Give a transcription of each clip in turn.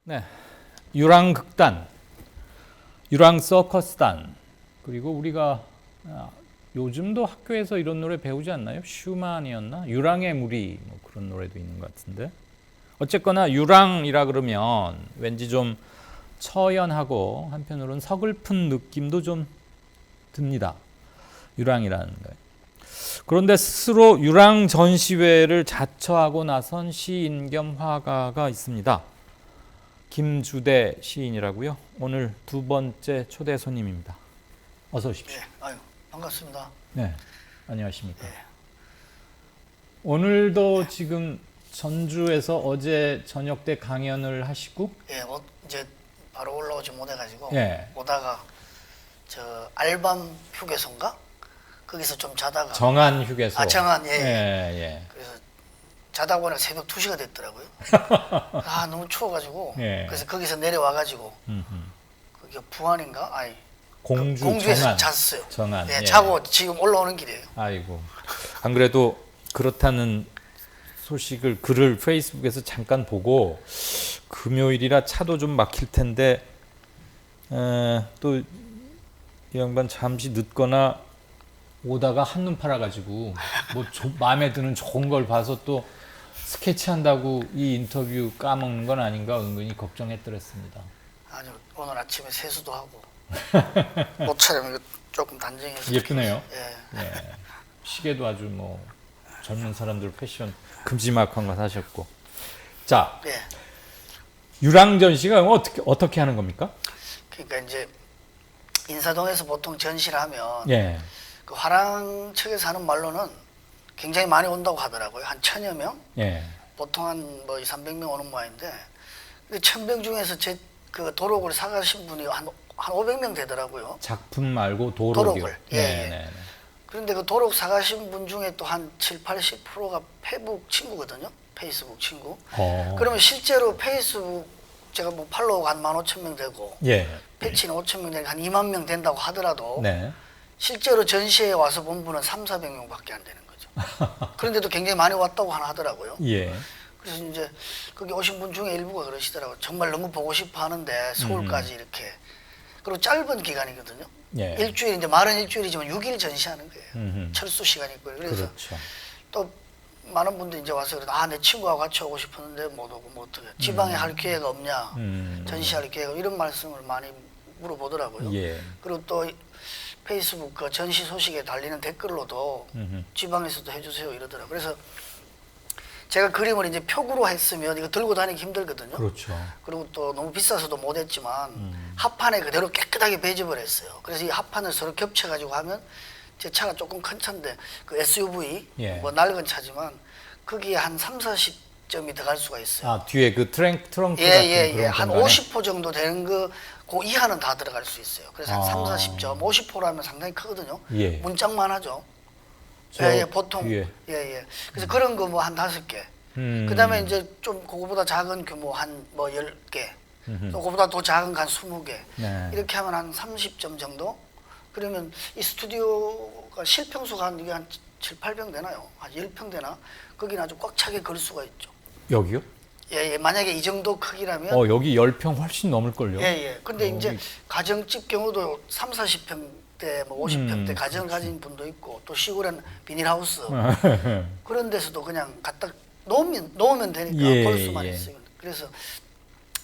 네, 유랑극단, 유랑서커스단, 그리고 우리가 요즘도 학교에서 이런 노래 배우지 않나요? 슈만이었나? 유랑의 무리, 뭐 그런 노래도 있는 것 같은데. 어쨌거나 유랑이라 그러면 왠지 좀 처연하고 한편으로는 서글픈 느낌도 좀 듭니다. 유랑이라는 거예요. 그런데 스스로 유랑 전시회를 자처하고 나선 시인 겸 화가가 있습니다. 김주대 시인이라고요. 오늘 두 번째 초대 손님입니다. 어서 오십시오. 네, 아유 반갑습니다. 네, 안녕하십니까. 오늘도 지금 전주에서 어제 저녁 때 강연을 하시고, 예, 이제 바로 올라오지 못해가지고 예. 오다가 저 알밤 휴게소인가 거기서 좀 자다가 정한 휴게소. 정한 예. 예. 그래서 자다 보니까 새벽 2시가 됐더라고요. 너무 추워가지고 예. 그래서 거기서 내려와가지고 그게 부안인가 아니 공주에서 정한. 잤어요. 정한. 예, 예. 자고 지금 올라오는 길이에요. 아이고. 안 그래도 그렇다는 소식을 글을 페이스북에서 잠깐 보고 금요일이라 차도 좀 막힐 텐데 또 이 양반 잠시 늦거나 오다가 한눈 팔아가지고 뭐 마음에 드는 좋은 걸 봐서 또 스케치한다고 이 인터뷰 까먹는 건 아닌가 은근히 걱정했더랬습니다. 아니 오늘 아침에 세수도 하고 옷차림 이거 조금 단정해서 예쁘네요. 예. 예. 시계도 아주 뭐 젊은 사람들 패션 큼지막한 거 사셨고. 자, 예. 유랑 전시가 어떻게 하는 겁니까? 그러니까 이제 인사동에서 보통 전시를 하면 예. 그 화랑 측에서 하는 말로는 굉장히 많이 온다고 하더라고요. 한 1000여 명? 예. 보통 한 뭐 2, 300명 오는 모양인데 근데 1000명 중에서 제 그 도록을 사가신 분이 한 500명 되더라고요. 작품 말고 도록이요. 도록을. 예, 네, 예. 네. 그런데 그 도록 사가신 분 중에 또 한 7, 80%가 페북 친구거든요. 페이스북 친구. 그러면 실제로 페이스북 제가 뭐 팔로우가 한 15,000명 되고 예. 패치는 5,000명 되니까 한 2만 명 된다고 하더라도 네. 실제로 전시회에 와서 본 분은 3, 400명밖에 안 되는 거죠. 그런데도 굉장히 많이 왔다고 하더라고요. 예. 그래서 이제 거기 오신 분 중에 일부가 그러시더라고요. 정말 너무 보고 싶어 하는데 서울까지 이렇게. 그리고 짧은 기간이거든요. 예. 일주일, 이제 말은 일주일이지만 6일 전시하는 거예요. 철수 시간이 있고요. 그래서 그렇죠. 또 많은 분들이 이제 와서 내 친구하고 같이 오고 싶었는데 못 오고 뭐 어떻게 지방에 할 기회가 없냐, 전시할 기회가 이런 말씀을 많이 물어보더라고요. 예. 그리고 또 페이스북 그 전시 소식에 달리는 댓글로도 지방에서도 해주세요 이러더라고요. 그래서 제가 그림을 이제 표구로 했으면 이거 들고 다니기 힘들거든요. 그렇죠. 그리고 또 너무 비싸서도 못 했지만 합판에 그대로 깨끗하게 배집을 했어요. 그래서 이 합판을 서로 겹쳐가지고 하면 제 차가 조금 큰 차인데 그 SUV 예. 뭐 낡은 차지만 거기에 한 3, 40점이 들어갈 수가 있어요. 아, 뒤에 그 트렁크 같은 예. 그런 한 공간에? 50호 정도 되는 그 이하는 다 들어갈 수 있어요. 그래서 한 3, 40점, 50호라면 상당히 크거든요. 예. 문짝만 하죠. 저 보통. 뒤에. 예. 그래서 그런 거 뭐 한 5개. 그다음에 이제 좀 그거보다 작은 규모 한 뭐 10개. 또 그거보다 더 작은 거 한 20개. 네. 이렇게 하면 한 30점 정도? 그러면 이 스튜디오가 실평수가 한 7, 8평 되나요? 한 10평 되나? 거기는 아주 꽉 차게 걸 수가 있죠. 여기요? 예. 만약에 이 정도 크기라면 여기 10평 훨씬 넘을걸요? 예. 근데 이제 가정집 경우도 3, 40평대, 뭐 50평대 가정을 가진 분도 있고 또 시골엔 비닐하우스 그런 데서도 그냥 갖다 놓으면 되니까 예, 볼 수만 예. 있어요. 그래서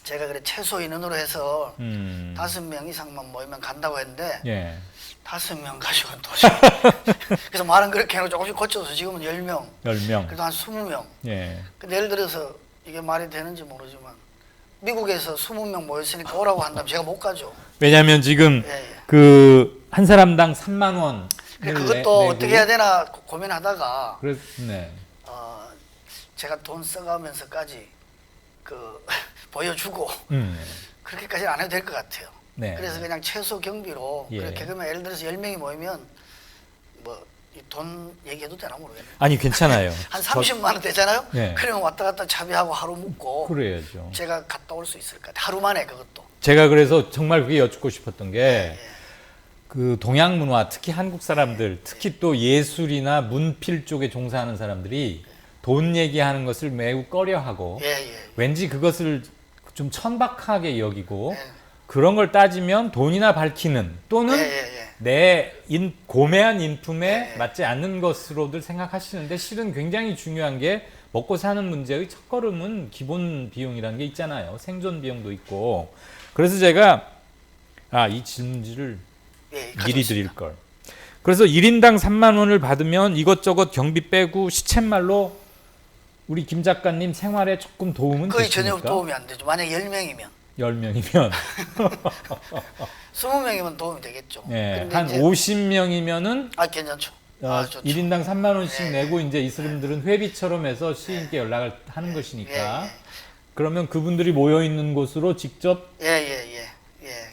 제가 그래 최소 인원으로 해서 5명 이상만 모이면 간다고 했는데 예. 5명 가지고는 도저히 그래서 말은 그렇게 해놓고 조금씩 고쳐서 지금은 10명 10명. 그래도 한 20명. 예. 근데 예를 들어서 이게 말이 되는지 모르지만 미국에서 20명 모였으니까 오라고 한다면 제가 못 가죠. 왜냐면 지금 예. 그 한 사람당 3만 원. 그것도 어떻게 해야 되나 고민하다가 네. 제가 돈 써가면서까지 그 보여주고 그렇게까지는 안 해도 될 것 같아요. 네. 그래서 그냥 최소 경비로 예. 그렇게 그러면 예를 들어서 10명이 모이면 뭐 이 돈 얘기해도 되나 모르겠네. 아니 괜찮아요. 한 30만 원 되잖아요. 네. 그러면 왔다 갔다 차비하고 하루 묵고 그래야죠. 제가 갔다 올 수 있을 것 같아요. 하루 만에 그것도. 제가 그래서 정말 그게 여쭙고 싶었던 게 그 동양 문화, 특히 한국 사람들, 특히 또 예술이나 문필 쪽에 종사하는 사람들이 돈 얘기하는 것을 매우 꺼려하고 예. 왠지 그것을 좀 천박하게 여기고 예. 그런 걸 따지면 돈이나 밝히는 또는 내 고매한 인품에 예. 맞지 않는 것으로들 생각하시는데 실은 굉장히 중요한 게 먹고 사는 문제의 첫걸음은 기본 비용이라는 게 있잖아요. 생존 비용도 있고. 그래서 제가 이 질문지를 예, 미리 드릴 걸. 그래서 1인당 3만 원을 받으면 이것저것 경비 빼고 시쳇말로 우리 김 작가님 생활에 조금 도움은 거의 되십니까? 전혀 도움이 안 되죠. 만약 10명이면 10명이면 20명이면 도움이 되겠죠. 예, 근데 한 이제 50명이면은 괜찮죠. 좋죠. 1인당 3만 원씩 예, 내고 이제 이 사람들은 회비처럼 해서 시인께 연락을 하는 것이니까 예. 그러면 그분들이 모여 있는 곳으로 직접 예.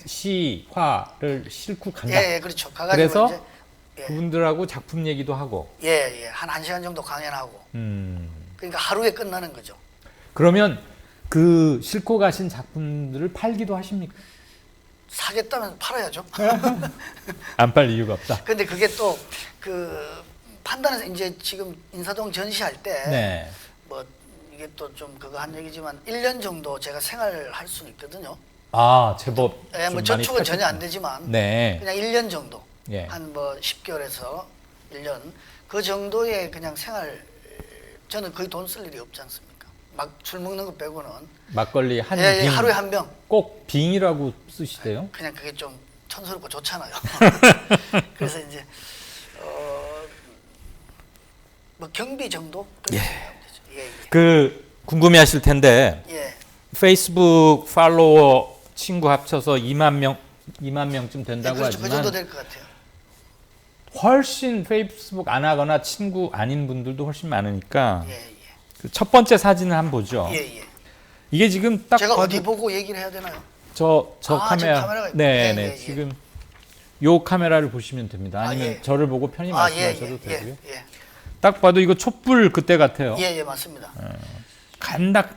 시화를 싣고 간다. 예, 그렇죠. 가가지고 그래서 이제 그분들하고 작품 얘기도 하고. 한 1시간 정도 강연하고. 음. 그러니까 하루에 끝나는 거죠. 그러면 그 싣고 가신 작품들을 팔기도 하십니까? 사겠다면 팔아야죠. 안 팔 이유가 없다. 근데 그게 또 그 판단해서 이제 지금 인사동 전시할 때 뭐 이게 또 좀 그거 한 얘기지만 1년 정도 제가 생활을 할 수는 있거든요. 제법. 예, 뭐 좀 많이 저축은 전혀 안 탔겠군요. 되지만 네. 그냥 1년 정도. 예. 한 뭐 10개월에서 1년 그 정도의 그냥 생활 저는 거의 돈 쓸 일이 없지 않습니까? 막 술 먹는 거 빼고는 막걸리 한 예, 빙. 하루에 한 병. 꼭 빙이라고 쓰시대요? 그냥 그게 좀 촌스럽고 좋잖아요. 그래서 이제 뭐 경비 정도? 그 궁금해하실 텐데 예. 페이스북 팔로워 친구 합쳐서 2만 명쯤 된다고 그렇죠. 그 하지만 정도 될 것 같아요. 훨씬 페이스북 안 하거나 친구 아닌 분들도 훨씬 많으니까 예. 그 첫 번째 사진을 한번 보죠. 예. 이게 지금 딱 제가 봐도 어디 보고 얘기를 해야 되나요? 저 지금 카메라. 카메라가 있- 네, 예. 지금 요 카메라를 보시면 됩니다. 아니면 예. 저를 보고 편히 말씀하셔도 되고요. 예. 딱 봐도 이거 촛불 그때 같아요. 예, 맞습니다.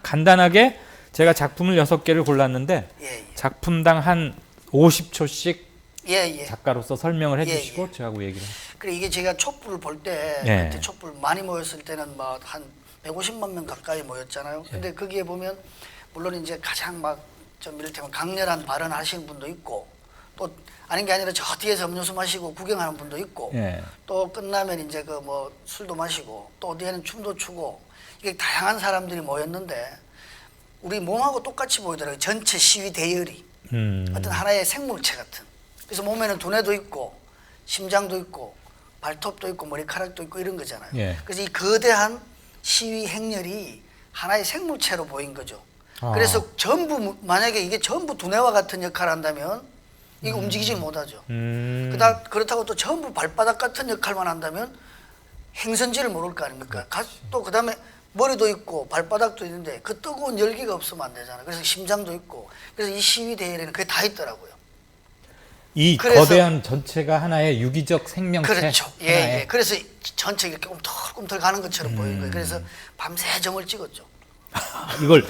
간단하게 제가 작품을 6개를 골랐는데 예. 작품당 한 50초씩 예. 작가로서 설명을 예, 해주시고 저하고 얘기를 해요. 그래 이게 제가 촛불을 볼 때 예. 그때 촛불 많이 모였을 때는 막 한 150만 명 가까이 모였잖아요. 근데 거기에 보면 물론 이제 가장 막 좀 이를테면 강렬한 발언하시는 분도 있고 또 아닌 게 아니라 저 뒤에서 음료수 마시고 구경하는 분도 있고 예. 또 끝나면 이제 그 뭐 술도 마시고 또 어디에는 춤도 추고 이게 다양한 사람들이 모였는데 우리 몸하고 똑같이 보이더라고요. 전체 시위 대열이 어떤 하나의 생물체 같은. 그래서 몸에는 두뇌도 있고 심장도 있고 발톱도 있고 머리카락도 있고 이런 거잖아요. 예. 그래서 이 거대한 시위 행렬이 하나의 생물체로 보인 거죠. 그래서 전부 만약에 이게 전부 두뇌와 같은 역할을 한다면 이게 움직이질 못하죠. 그렇다고 또 전부 발바닥 같은 역할만 한다면 행선지를 모를 거 아닙니까? 또 그다음에 머리도 있고 발바닥도 있는데 그 뜨거운 열기가 없으면 안 되잖아요. 그래서 심장도 있고 그래서 이 시위 대회에는 그게 다 있더라고요. 이 거대한 전체가 하나의 유기적 생명체. 그렇죠. 하나의. 예. 그래서 전체 이렇게 꿈틀꿈틀 가는 것처럼 보이는 거예요. 그래서 밤새 점을 찍었죠. 이걸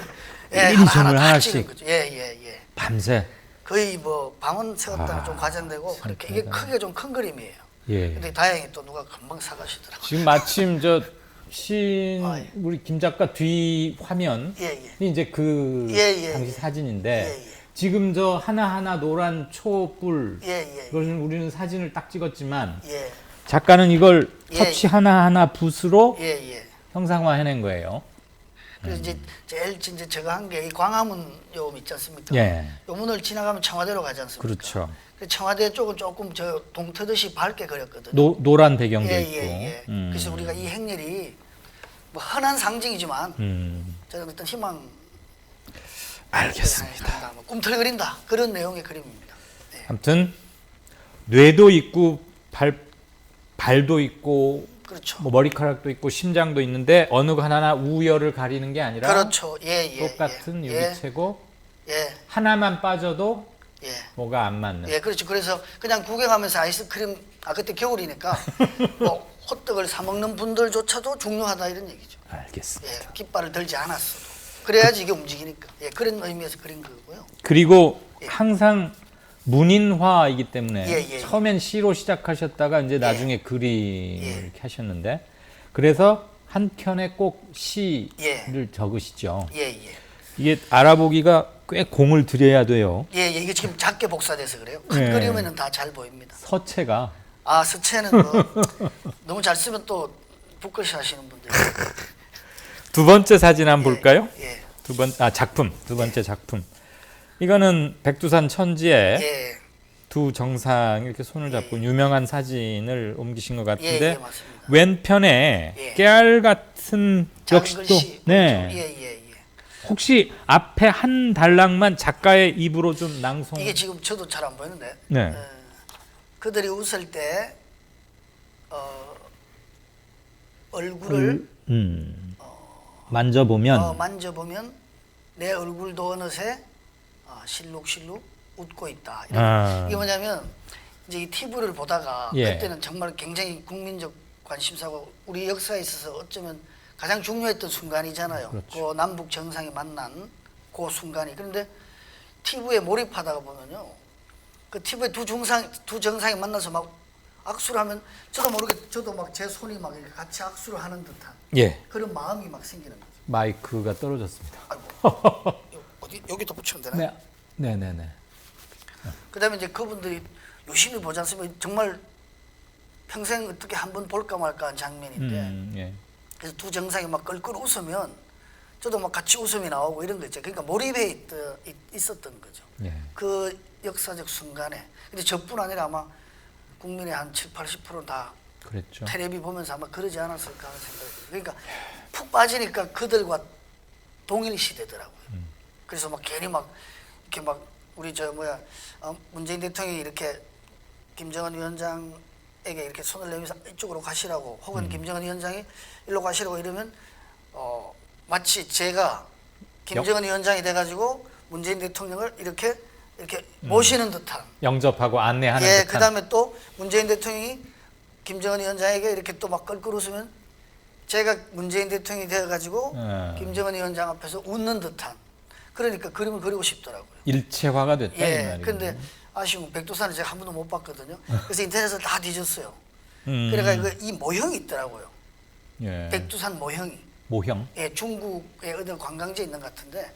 일일이 점을 다 하나씩. 찍은 거죠. 예. 밤새. 거의 뭐 밤은 세웠다는 좀 과장되고 그렇게 이게 크게 좀 큰 그림이에요. 예. 근데 다행히 또 누가 금방 사가시더라고요. 지금 마침 저 시인 예. 우리 김 작가 뒤 화면이 예. 이제 그 예. 당시 사진인데 예. 지금 저 하나하나 노란 촛불 예. 이걸 우리는 사진을 딱 찍었지만 예. 작가는 이걸 예. 터치 하나하나 붓으로 예. 형상화해낸 거예요. 그래서 이제 제일 이제 제가 한 게 이 광화문 요 있지 않습니까? 예. 요 문을 지나가면 청와대로 가지 않습니까? 그렇죠. 그 청와대 쪽은 조금 저 동트듯이 밝게 그렸거든요. 노란 배경도 예. 있고. 그래서 우리가 이 행렬이 뭐 흔한 상징이지만 저는 어떤 희망 알겠습니다. 뭐 꿈틀거린다 그런 내용의 그림입니다. 네. 아무튼 뇌도 있고 발도 있고 그렇죠. 뭐 머리카락도 있고 심장도 있는데 어느 거 하나나 우열을 가리는 게 아니라 그렇죠. 예. 똑같은 유기체고 예. 하나만 빠져도 예. 뭐가 안 맞는. 예, 그렇죠. 그래서 그냥 구경하면서 아이스크림 그때 겨울이니까 뭐 호떡을 사 먹는 분들조차도 중요하다 이런 얘기죠. 알겠습니다. 예, 깃발을 들지 않았어도 그래야지 이게 움직이니까. 예, 그런 의미에서 그린 거고요. 그리고 항상 문인화이기 때문에 예. 처음엔 시로 시작하셨다가 이제 나중에 그림을 예. 이렇게 하셨는데 그래서 한 켠에 꼭 시를 예. 적으시죠. 예. 이게 알아보기가 꽤 공을 들여야 돼요. 예, 예, 이게 지금 작게 복사돼서 그래요. 큰 예. 그림에는 다 잘 보입니다. 서체가 아, 서체는 뭐 너무 잘 쓰면 또 붓글씨 하시는 분들. 두 번째 사진 한번 볼까요? 예, 작품. 두 번째 작품. 이거는 백두산 천지에 예, 두 정상이 이렇게 손을 잡고 유명한 사진을 옮기신 것 예, 같은데 예, 맞습니다. 왼편에 예. 깨알 같은 작은 역시 또 글씨. 네. 예, 예, 예. 혹시 앞에 한 단락만 작가의 입으로 좀 낭송. 이게 지금 저도 잘 안 보이는데. 네. 그들이 웃을 때 얼굴을 만져보면 만져보면 내 얼굴도 어느새 실룩실룩 웃고 있다. 이게 뭐냐면 이제 이 TV를 보다가 예. 그때는 정말 굉장히 국민적 관심사고 우리 역사에 있어서 어쩌면 가장 중요했던 순간이잖아요. 그렇죠. 그 남북 정상이 만난 그 순간이. 그런데 TV에 몰입하다가 보면요, 그 TV에 두 정상이 만나서 막 악수를 하면 저도 모르게 저도 막 제 손이 막 이렇게 같이 악수를 하는 듯한 예. 그런 마음이 막 생기는 거죠. 마이크가 떨어졌습니다. 아이고, 어디 여기다 붙이면 되나요? 네, 네, 네. 그다음에 이제 그분들이 유심히 보지 않습니까? 정말 평생 어떻게 한번 볼까 말까 한 장면인데 예. 그래서 두 정상이 막 끌끌 웃으면 저도 막 같이 웃음이 나오고 이런 거 있죠. 그러니까 몰입해 있었던 거죠. 예. 그 역사적 순간에. 근데 저뿐 아니라 아마 국민의 한 7, 80%는 다 그랬죠. 텔레비 보면서 아마 그러지 않았을까 하는 생각이 들어요. 그러니까 푹 빠지니까 그들과 동일시되더라고요. 그래서 막 괜히 막 이렇게 막 우리 문재인 대통령이 이렇게 김정은 위원장에게 이렇게 손을 내밀면서 이쪽으로 가시라고 혹은 김정은 위원장이 일로 가시라고 이러면 마치 제가 김정은 위원장이 돼가지고 문재인 대통령을 이렇게 모시는 듯한 영접하고 안내하는 예, 듯한. 그다음에 또 문재인 대통령이 김정은 위원장에게 이렇게 또 막 끌끌 웃으면 제가 문재인 대통령이 되어가지고 김정은 위원장 앞에서 웃는 듯한 그러니까 그림을 그리고 싶더라고요. 일체화가 됐다 이 예, 말이에요. 근데 아쉬운 백두산을 제가 한 번도 못 봤거든요. 그래서 인터넷에서 다 뒤졌어요. 음. 그래가 이 모형이 있더라고요. 예. 백두산 모형이. 모형. 예, 중국의 어떤 관광지에 있는 것 같은데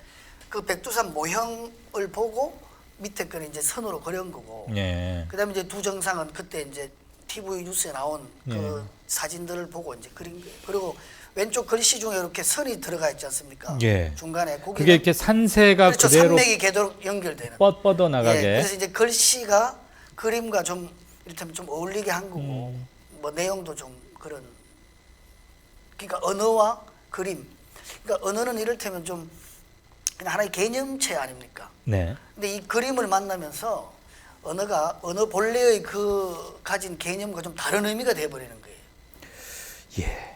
그 백두산 모형을 보고 밑에 거는 이제 선으로 그린 거고. 예. 그다음에 이제 두 정상은 그때 이제 TV 뉴스에 나온 그 예. 사진들을 보고 이제 그린 거예요. 그리고 왼쪽 글씨 중에 이렇게 선이 들어가 있지 않습니까? 예. 중간에 그게 이렇게 산세가 그렇죠. 그대로 산맥이 계속 연결되는. 뻗어 나가게. 예, 그래서 이제 글씨가 그림과 좀 이를테면 좀 어울리게 한 거고 뭐 내용도 좀 그런. 그러니까 언어와 그림. 그러니까 언어는 이를테면 좀 그냥 하나의 개념체 아닙니까? 네. 근데 이 그림을 만나면서 언어 본래의 그 가진 개념과 좀 다른 의미가 돼버리는 거예요. 예.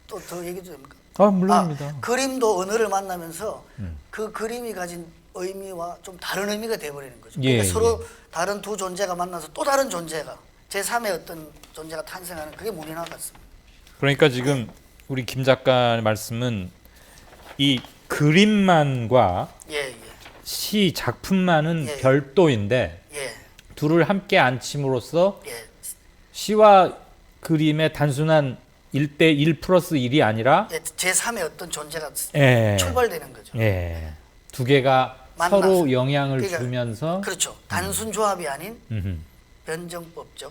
또 더 얘기도 됩니까? 물론입니다. 그림도 언어를 만나면서 그 그림이 가진 의미와 좀 다른 의미가 돼버리는 거죠. 예, 그러니까 서로 다른 두 존재가 만나서 또 다른 존재가 제3의 어떤 존재가 탄생하는 그게 문인화 같습니다. 그러니까 지금 우리 김 작가의 말씀은 이 그림만과 예, 예, 시 작품만은 예. 별도인데 예, 둘을 함께 앉힘으로써 예, 시와 그림의 단순한 1대1 플러스 1이 아니라 예, 제3의 어떤 존재가 예. 출발되는 거죠. 예. 두 개가 만나서. 서로 영향을 그러니까 주면서 그렇죠. 단순 조합이 아닌 음흠. 변정법적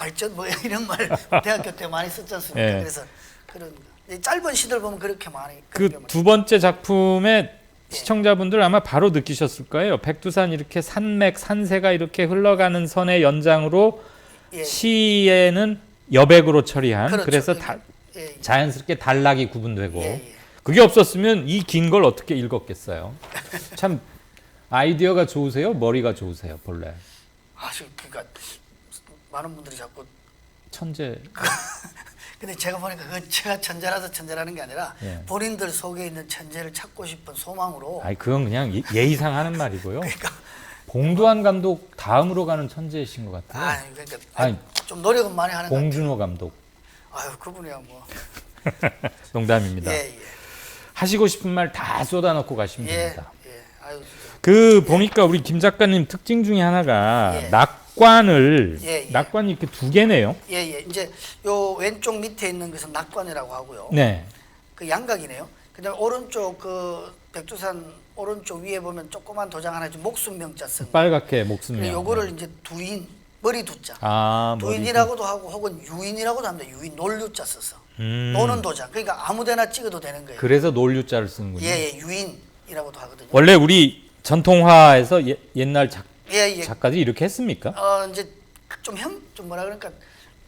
발전 뭐 이런 말 대학교 때 많이 썼지 않습니까? 예. 그래서 그런 거. 짧은 시들 보면 그렇게 많이 그 두 번째 작품의 시청자분들 아마 바로 느끼셨을 거예요. 백두산 이렇게 산맥 산세가 이렇게 흘러가는 선의 연장으로 예. 시에는 여백으로 처리한 그렇죠. 그래서 예, 예. 자연스럽게 단락이 구분되고 예, 예. 그게 없었으면 이 긴 걸 어떻게 읽었겠어요. 참 아이디어가 좋으세요? 머리가 좋으세요? 본래 그러니까 많은 분들이 자꾸 천재. 근데 제가 보니까 그 제가 천재라서 천재라는 게 아니라 예. 본인들 속에 있는 천재를 찾고 싶은 소망으로 아니 그건 그냥 예의상 하는 말이고요. 그러니까 봉두한 감독 다음으로 가는 천재이신 것 같아요. 그러니까 아니, 좀 노력은 많이 하는 것 같아요. 봉준호 감독. 아유 그분이야 뭐. 농담입니다. 예, 예. 하시고 싶은 말 다 쏟아놓고 가시면 예, 됩니다. 예. 아유 진짜. 그 보니까 우리 김 작가님 특징 중에 하나가 예. 낙관을 예, 예. 낙관이 이렇게 두 개네요. 예, 예. 이제 요 왼쪽 밑에 있는 것은 낙관이라고 하고요. 네. 그 양각이네요. 그다음에 오른쪽 그 백두산 오른쪽 위에 보면 조그만 도장 하나 좀 목숨 명자 쓴 거. 빨갛게 목숨명. 그리고 요거를 이제 두인 머리 두자. 머리. 두인이라고도 하고 혹은 유인이라고도 합니다. 유인 놀유자 써서 노는 도장. 그러니까 아무데나 찍어도 되는 거예요. 그래서 놀유자를 쓰는군요. 예, 유인이라고도 하거든요. 원래 우리 전통화에서 옛날 예. 작가들이 이렇게 했습니까? 이제 좀 뭐라 그러니까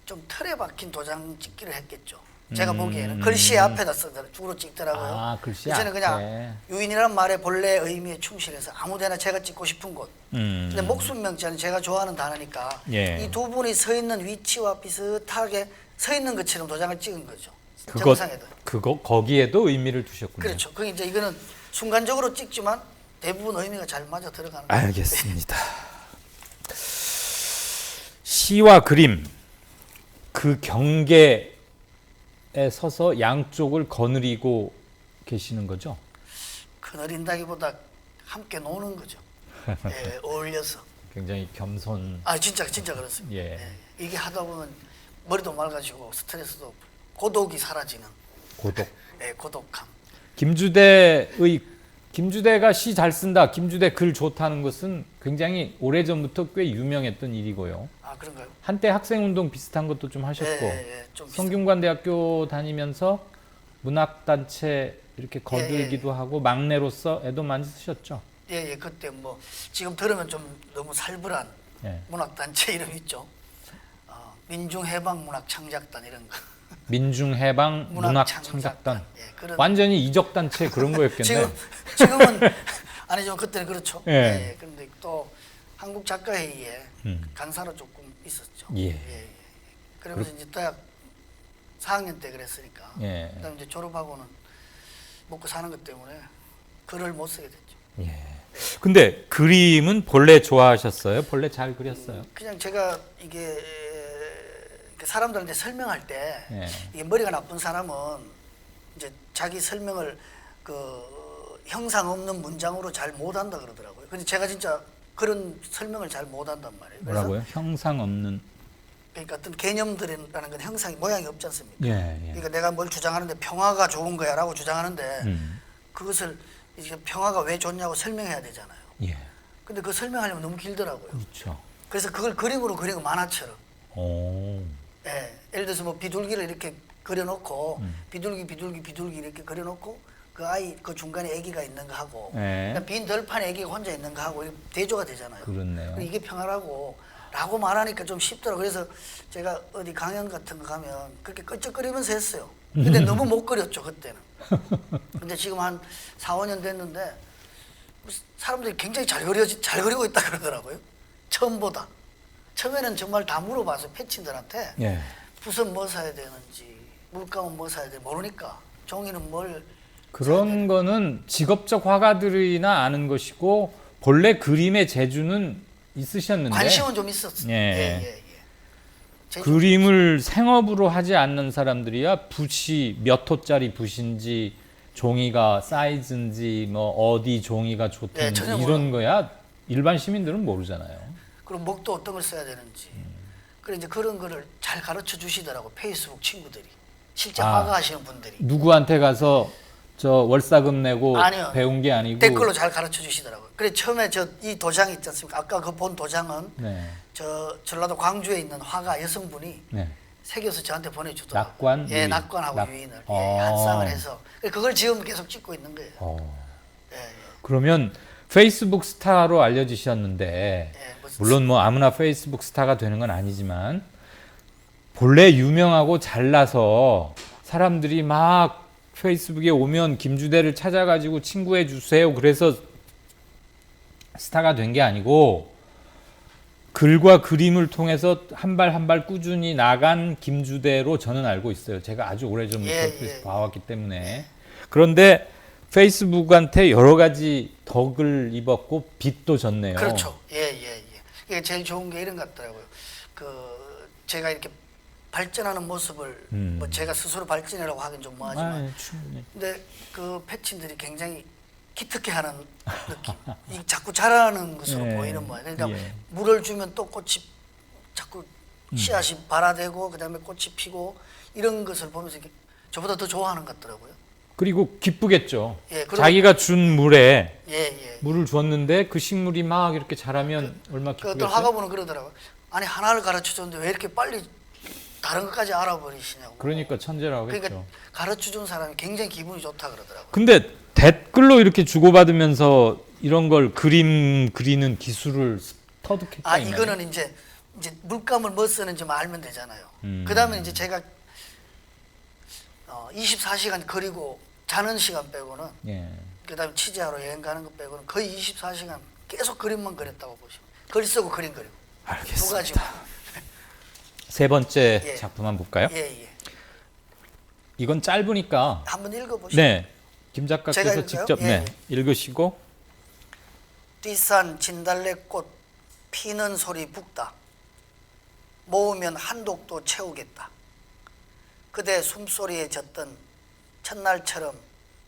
좀 틀에 박힌 도장 찍기를 했겠죠. 제가 보기에는 글씨 앞에다 쓰더라고요. 주로 찍더라고요. 글씨 저는 앞에. 그냥 유인이라는 말의 본래 의미에 충실해서 아무데나 제가 찍고 싶은 곳. 근데 목숨명자는 제가 좋아하는 단어니까 예. 이 두 분이 서 있는 위치와 비슷하게 서 있는 것처럼 도장을 찍은 거죠. 그거 정상에도. 거기에도 의미를 두셨군요. 그렇죠. 그 이제 이거는 순간적으로 찍지만 대부분 의미가 잘 맞아 들어가는 거예요. 알겠습니다. 시와 그림 그 경계에 서서 양쪽을 거느리고 계시는 거죠? 그늘인다기보다 함께 노는 거죠. 예, 어울려서. 굉장히 겸손. 진짜 그렇습니다. 예. 이게 하다 보면 머리도 맑아지고 스트레스도 고독이 사라지는. 고독. 예, 고독함. 김주대가 시 잘 쓴다, 김주대 글 좋다는 것은 굉장히 오래전부터 꽤 유명했던 일이고요. 그런가요? 한때 학생운동 비슷한 것도 좀 하셨고 좀 성균관대학교 다니면서 문학단체 이렇게 거들기도 하고 막내로서 애도 많이 쓰셨죠? 예, 그때 뭐 지금 들으면 좀 너무 살벌한 예. 문학단체 이름 있죠. 민중해방문학창작단 이런 거. 민중해방 문학창작단. 예, 그런 완전히 이적단체 그런 거였겠네. 지금은 아니지만 그때는 그렇죠. 예. 그런데 또 한국작가회의에 강사로 조금 있었죠. 예. 그러면서 이제 대학 4학년 때 그랬으니까. 예. 그다음 이제 졸업하고는 먹고 사는 것 때문에 글을 못 쓰게 됐죠. 예. 근데 그림은 본래 좋아하셨어요? 본래 잘 그렸어요? 그냥 제가 이게 사람들한테 설명할 때 예. 이게 머리가 나쁜 사람은 이제 자기 설명을 형상 없는 문장으로 잘 못한다 그러더라고요. 근데 제가 진짜 그런 설명을 잘 못한단 말이에요. 그래서 뭐라고요? 형상 없는. 그러니까 어떤 개념들이라는 건 형상이 모양이 없지 않습니까? 예. 그러니까 내가 뭘 주장하는데 평화가 좋은 거야라고 주장하는데 그것을 이제 평화가 왜 좋냐고 설명해야 되잖아요. 예. 근데 그 설명하려면 너무 길더라고요. 그렇죠. 그래서 그걸 그림으로 그리고 만화처럼. 오. 예, 예를 들어서 뭐 비둘기를 이렇게 그려놓고 비둘기 이렇게 그려놓고 그 아이 그 중간에 아기가 있는 거 하고 예. 빈 들판에 아기가 혼자 있는 거 하고 대조가 되잖아요. 그렇네요. 이게 평화라고 라고 말하니까 좀 쉽더라고요. 그래서 제가 어디 강연 같은 거 가면 그렇게 끄적거리면서 했어요. 근데 너무 못 그렸죠 그때는. 근데 지금 한 4, 5년 됐는데 사람들이 굉장히 잘 그리고 있다 그러더라고요. 처음보다. 처음에는 정말 다 물어봐서 패친들한테 예. 붓은 뭐 사야 되는지 물감은 뭐 사야 되는지 모르니까 종이는 뭘 그런 거는 직업적 화가들이나 아는 것이고 본래 그림의 재주는 있으셨는데 관심은 좀 있었어요. 예. 그림을 생업으로 하지 않는 사람들이야 붓이 몇 호짜리 붓인지 종이가 사이즈인지 뭐 어디 종이가 좋든지 전혀 이런 거야 일반 시민들은 모르잖아요. 그리고 목도 어떤 걸 써야 되는지. 그래 이제 그런 거를 잘 가르쳐 주시더라고 페이스북 친구들이 실제 화가 하시는 분들이. 누구한테 가서 저 월사금 내고 아니요. 배운 게 아니고 댓글로 잘 가르쳐 주시더라고요. 그래 처음에 이 도장 있지 않습니까? 아까 그 본 도장은 네. 저 전라도 광주에 있는 화가 여성분이 네. 새겨서 저한테 보내주더라고요. 낙관? 예, 유인. 낙관하고 유인을 한 쌍을 해서 그걸 지금 계속 찍고 있는 거예요. 예. 그러면 페이스북 스타로 알려지셨는데 물론 뭐 아무나 페이스북 스타가 되는 건 아니지만 본래 유명하고 잘나서 사람들이 막 페이스북에 오면 김주대를 찾아가지고 친구해 주세요. 그래서 스타가 된 게 아니고 글과 그림을 통해서 한 발 한 발 꾸준히 나간 김주대로 저는 알고 있어요. 제가 아주 오래전부터 페이스북 봐왔기 때문에. 그런데 페이스북한테 여러 가지 덕을 입었고 빚도 졌네요. 그렇죠. 이게 제일 좋은 게 이런 것 같더라고요. 제가 이렇게 발전하는 모습을 뭐 제가 스스로 발전이라고 하긴 좀 뭐하지만 근데 그 패친들이 굉장히 기특해하는 느낌. 이 자꾸 자라는 것으로 보이는 거예요. 그러니까 물을 주면 또 꽃이 자꾸 씨앗이 발아대고 그다음에 꽃이 피고 이런 것을 보면서 저보다 더 좋아하는 것 같더라고요. 그리고 기쁘겠죠. 예, 그리고- 자기가 준 물에 예, 예. 물을 줬는데 그 식물이 막 이렇게 자라면 얼마나 그 어떤 기쁘겠어요. 학아부는 그러더라고요. 아니 하나를 가르쳐 줬는데 왜 이렇게 빨리 다른 것까지 알아버리시냐고. 그러니까 천재라고 그러니까 했죠. 가르쳐 준 사람이 굉장히 기분이 좋다 그러더라고요. 근데 댓글로 이렇게 주고받으면서 이런 걸 그림 그리는 기술을 터득했다. 아 이거는 이제 물감을 뭐 쓰는지만 알면 되잖아요. 그다음에 이제 제가 24시간 그리고 자는 시간 빼고는 예. 그다음에 취재하러 여행 가는 거 빼고는 거의 24시간 계속 그림만 그렸다고 보시면 글 쓰고 그림 그리고 알겠습니다. 두 가지고. 세 번째 예. 작품 한번 볼까요? 예, 예. 이건 짧으니까 한번 읽어보시죠. 네. 김 제가 작가께서 읽을까요? 직접 예, 네, 읽으시고 뒷산 진달래꽃 피는 소리 북다. 모으면 한 독도 채우겠다. 그대 숨소리에 젖던 첫날처럼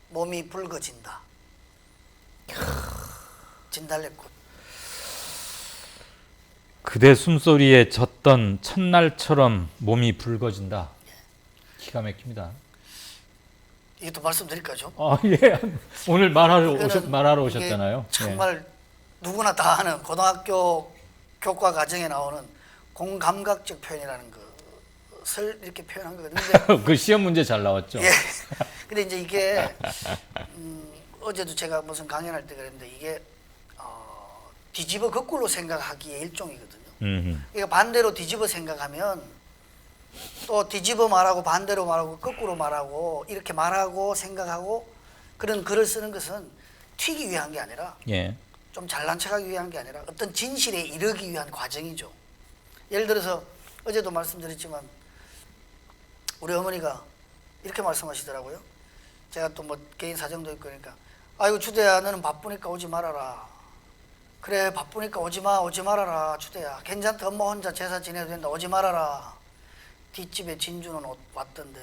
몸이 붉어진다. 진달래꽃. 그대 숨소리에 젖던 첫날처럼 몸이 붉어진다. 기가 막힙니다. 이것도 말씀드릴까요? 좀? 아 예. 오늘 말하러 이거는 오셨잖아요. 이게 정말 누구나 다 아는 고등학교 교과 과정에 나오는 공감각적 표현이라는 것을 이렇게 표현한 거거든요. 근데 예. 그 시험 문제 잘 나왔죠. 예. 근데 이제 이게 어제도 제가 무슨 강연할 때 그랬는데 이게 뒤집어 거꾸로 생각하기의 일종이거든요. 그러니까 반대로 뒤집어 생각하면 또 뒤집어 말하고 반대로 말하고 거꾸로 말하고 이렇게 말하고 생각하고 그런 글을 쓰는 것은 튀기 위한 게 아니라 예. 좀 잘난 척하기 위한 게 아니라 어떤 진실에 이르기 위한 과정이죠. 예를 들어서 어제도 말씀드렸지만 우리 어머니가 이렇게 말씀하시더라고요. 제가 또 뭐 개인 사정도 있고 그러니까 아이고 주대야 너는 바쁘니까 오지 말아라. 그래 바쁘니까 오지 말아라 주대야. 괜찮다 엄마 혼자 제사 지내도 된다 오지 말아라. 뒷집에 진주는 왔던데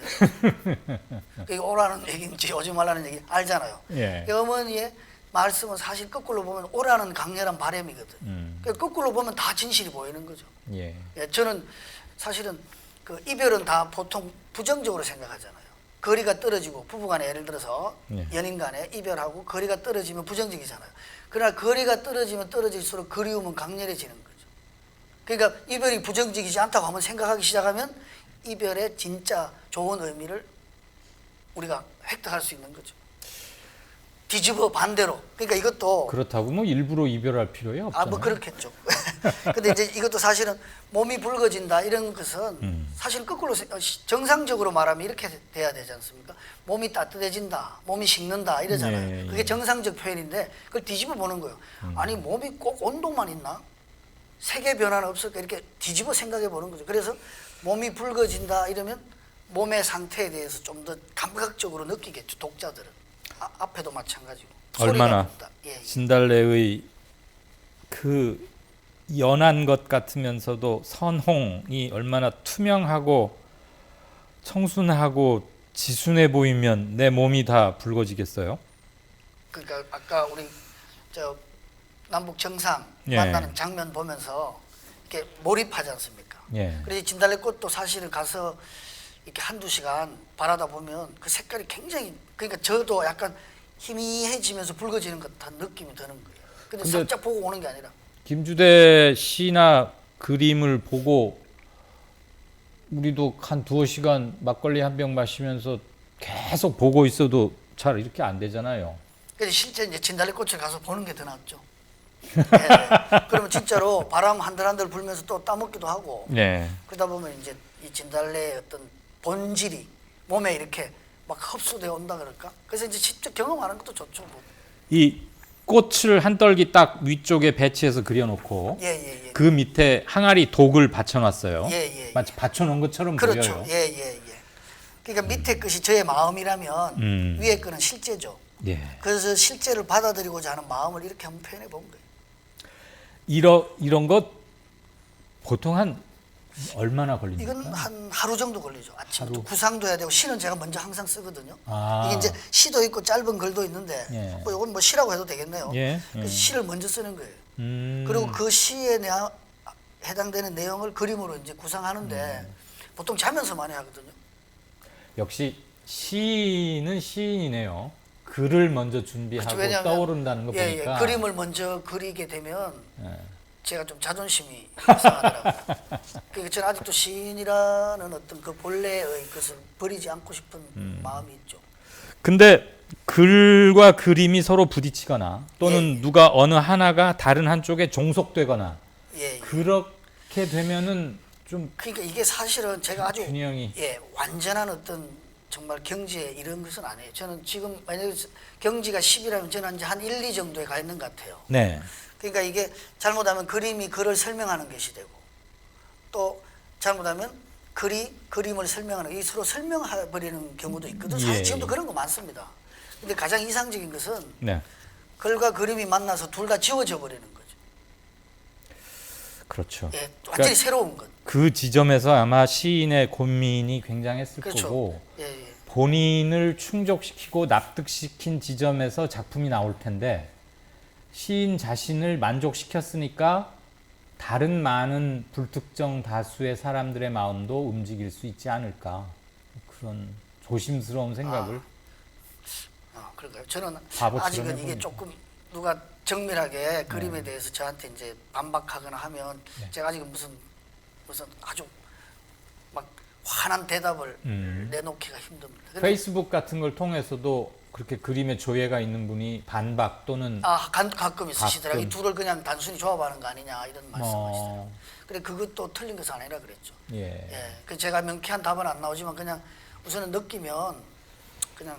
그게 오라는 얘기인지 오지 말라는 얘기 알잖아요. 예. 그 어머니의 말씀은 사실 거꾸로 보면 오라는 강렬한 바람이거든. 그러니까 거꾸로 보면 다 진실이 보이는 거죠. 예. 예, 저는 사실은 그 이별은 다 보통 부정적으로 생각하잖아요. 거리가 떨어지고 부부간에 예를 들어서 예. 연인간에 이별하고 거리가 떨어지면 부정적이잖아요. 그러나 거리가 떨어지면 떨어질수록 그리움은 강렬해지는 거죠. 그러니까 이별이 부정적이지 않다고 한번 생각하기 시작하면 이별의 진짜 좋은 의미를 우리가 획득할 수 있는 거죠. 뒤집어 반대로. 그러니까 이것도 그렇다고 뭐 일부러 이별할 필요야 없잖아요. 뭐 그렇겠죠. 근데 이제 이것도 사실은 몸이 붉어진다 이런 것은 사실 거꾸로 정상적으로 말하면 이렇게 돼야 되지 않습니까? 몸이 따뜻해진다, 몸이 식는다 이러잖아요. 예, 예. 그게 정상적 표현인데 그걸 뒤집어 보는 거예요. 아니 몸이 꼭 온도만 있나? 세계 변화는 없을까? 이렇게 뒤집어 생각해 보는 거죠. 그래서 몸이 붉어진다 이러면 몸의 상태에 대해서 좀 더 감각적으로 느끼겠죠. 독자들은. 앞에도 마찬가지고. 얼마나 소리가 예, 예. 진달래의 그 연한 것 같으면서도 선홍이 얼마나 투명하고 청순하고 지순해 보이면 내 몸이 다 붉어지겠어요? 그러니까 아까 우리 저 남북 정상 예. 만나는 장면 보면서 이렇게 몰입하지 않습니까? 예. 그래서 진달래꽃도 사실은 가서 이렇게 한두 시간 바라다 보면 그 색깔이 굉장히 그러니까 저도 약간 희미해지면서 붉어지는 듯한 느낌이 드는 거예요. 근데 살짝 보고 오는 게 아니라 김주대 시나 그림을 보고 우리도 한 두어 시간 막걸리 한 병 마시면서 계속 보고 있어도 잘 이렇게 안 되잖아요. 그래서 실제 이제 진달래꽃을 가서 보는 게 더 낫죠. 예. 그러면 진짜로 바람 한들한들 불면서 또 따먹기도 하고 네. 그러다 보면 이제 이 진달래의 어떤 본질이 몸에 이렇게 막 흡수되어 온다 그럴까? 그래서 이제 직접 경험하는 것도 좋죠. 뭐. 이 꽃을 한 떨기 딱 위쪽에 배치해서 그려놓고 예. 그 밑에 항아리 독을 받쳐놨어요. 예. 마치 받쳐놓은 것처럼 그렇죠. 보여요. 예. 그러니까 밑에 것이 저의 마음이라면 위에 거는 실제죠. 예. 그래서 실제를 받아들이고자 하는 마음을 이렇게 한번 표현해 본 거예요. 이런 것 보통 한 얼마나 걸립니까? 이건 한 하루 정도 걸리죠. 아침부터 하루. 구상도 해야 되고 시는 제가 먼저 항상 쓰거든요. 아. 이게 이제 시도 있고 짧은 글도 있는데 예. 뭐 이건 뭐 시라고 해도 되겠네요. 예. 그래서 시를 먼저 쓰는 거예요. 음. 그리고 그 시에 해당되는 내용을 그림으로 이제 구상하는데 보통 자면서 많이 하거든요. 역시 시인은 시인이네요. 글을 먼저 준비하고 그렇죠. 왜냐하면 떠오른다는 거 예, 보니까. 예, 그림을 먼저 그리게 되면 예. 제가 좀 자존심이 상하더라고요. 그러니까 저는 아직도 시인이라는 어떤 그 본래의 것을 버리지 않고 싶은 마음이 있죠. 근데 글과 그림이 서로 부딪히거나 또는 예. 누가 어느 하나가 다른 한쪽에 종속되거나 예, 예. 그렇게 되면은 좀 그러니까 이게 사실은 제가 아주 균형이 완전한 어떤 정말 경지에 이런 것은 아니에요. 저는 지금 만약에 경지가 10이라면 저는 이제 한 1, 2 정도에 가 있는 것 같아요. 네. 그러니까 이게 잘못하면 그림이 글을 설명하는 것이 되고 또 잘못하면 글이 그림을 설명하는 이 서로 설명해 버리는 경우도 있거든. 사실 예, 지금도 예. 그런 거 많습니다. 근데 가장 이상적인 것은 네. 글과 그림이 만나서 둘 다 지워져 버리는 거죠. 그렇죠. 예, 완전히 그러니까 새로운 것. 그 지점에서 아마 시인의 고민이 굉장했을 그렇죠. 거고 예, 예. 본인을 충족시키고 납득시킨 지점에서 작품이 나올 텐데 시인 자신을 만족시켰으니까 다른 많은 불특정 다수의 사람들의 마음도 움직일 수 있지 않을까 그런 조심스러운 생각을 그런가요? 저는 바보처럼 아직은 이게 해봅니다. 조금 누가 정밀하게 그림에 대해서 저한테 이제 반박하거나 하면 제가 아직은 무슨 아주 막 환한 대답을 내놓기가 힘듭니다. 근데 페이스북 같은 걸 통해서도 그렇게 그림에 조예가 있는 분이 반박 또는 가끔 있으시더라고요. 이 가끔. 둘을 그냥 단순히 조합하는 거 아니냐 이런 말씀하시더라고요. 뭐 근데 그것도 틀린 것은 아니라 그랬죠. 예. 예, 그 제가 명쾌한 답은 안 나오지만 그냥 우선은 느끼면 그냥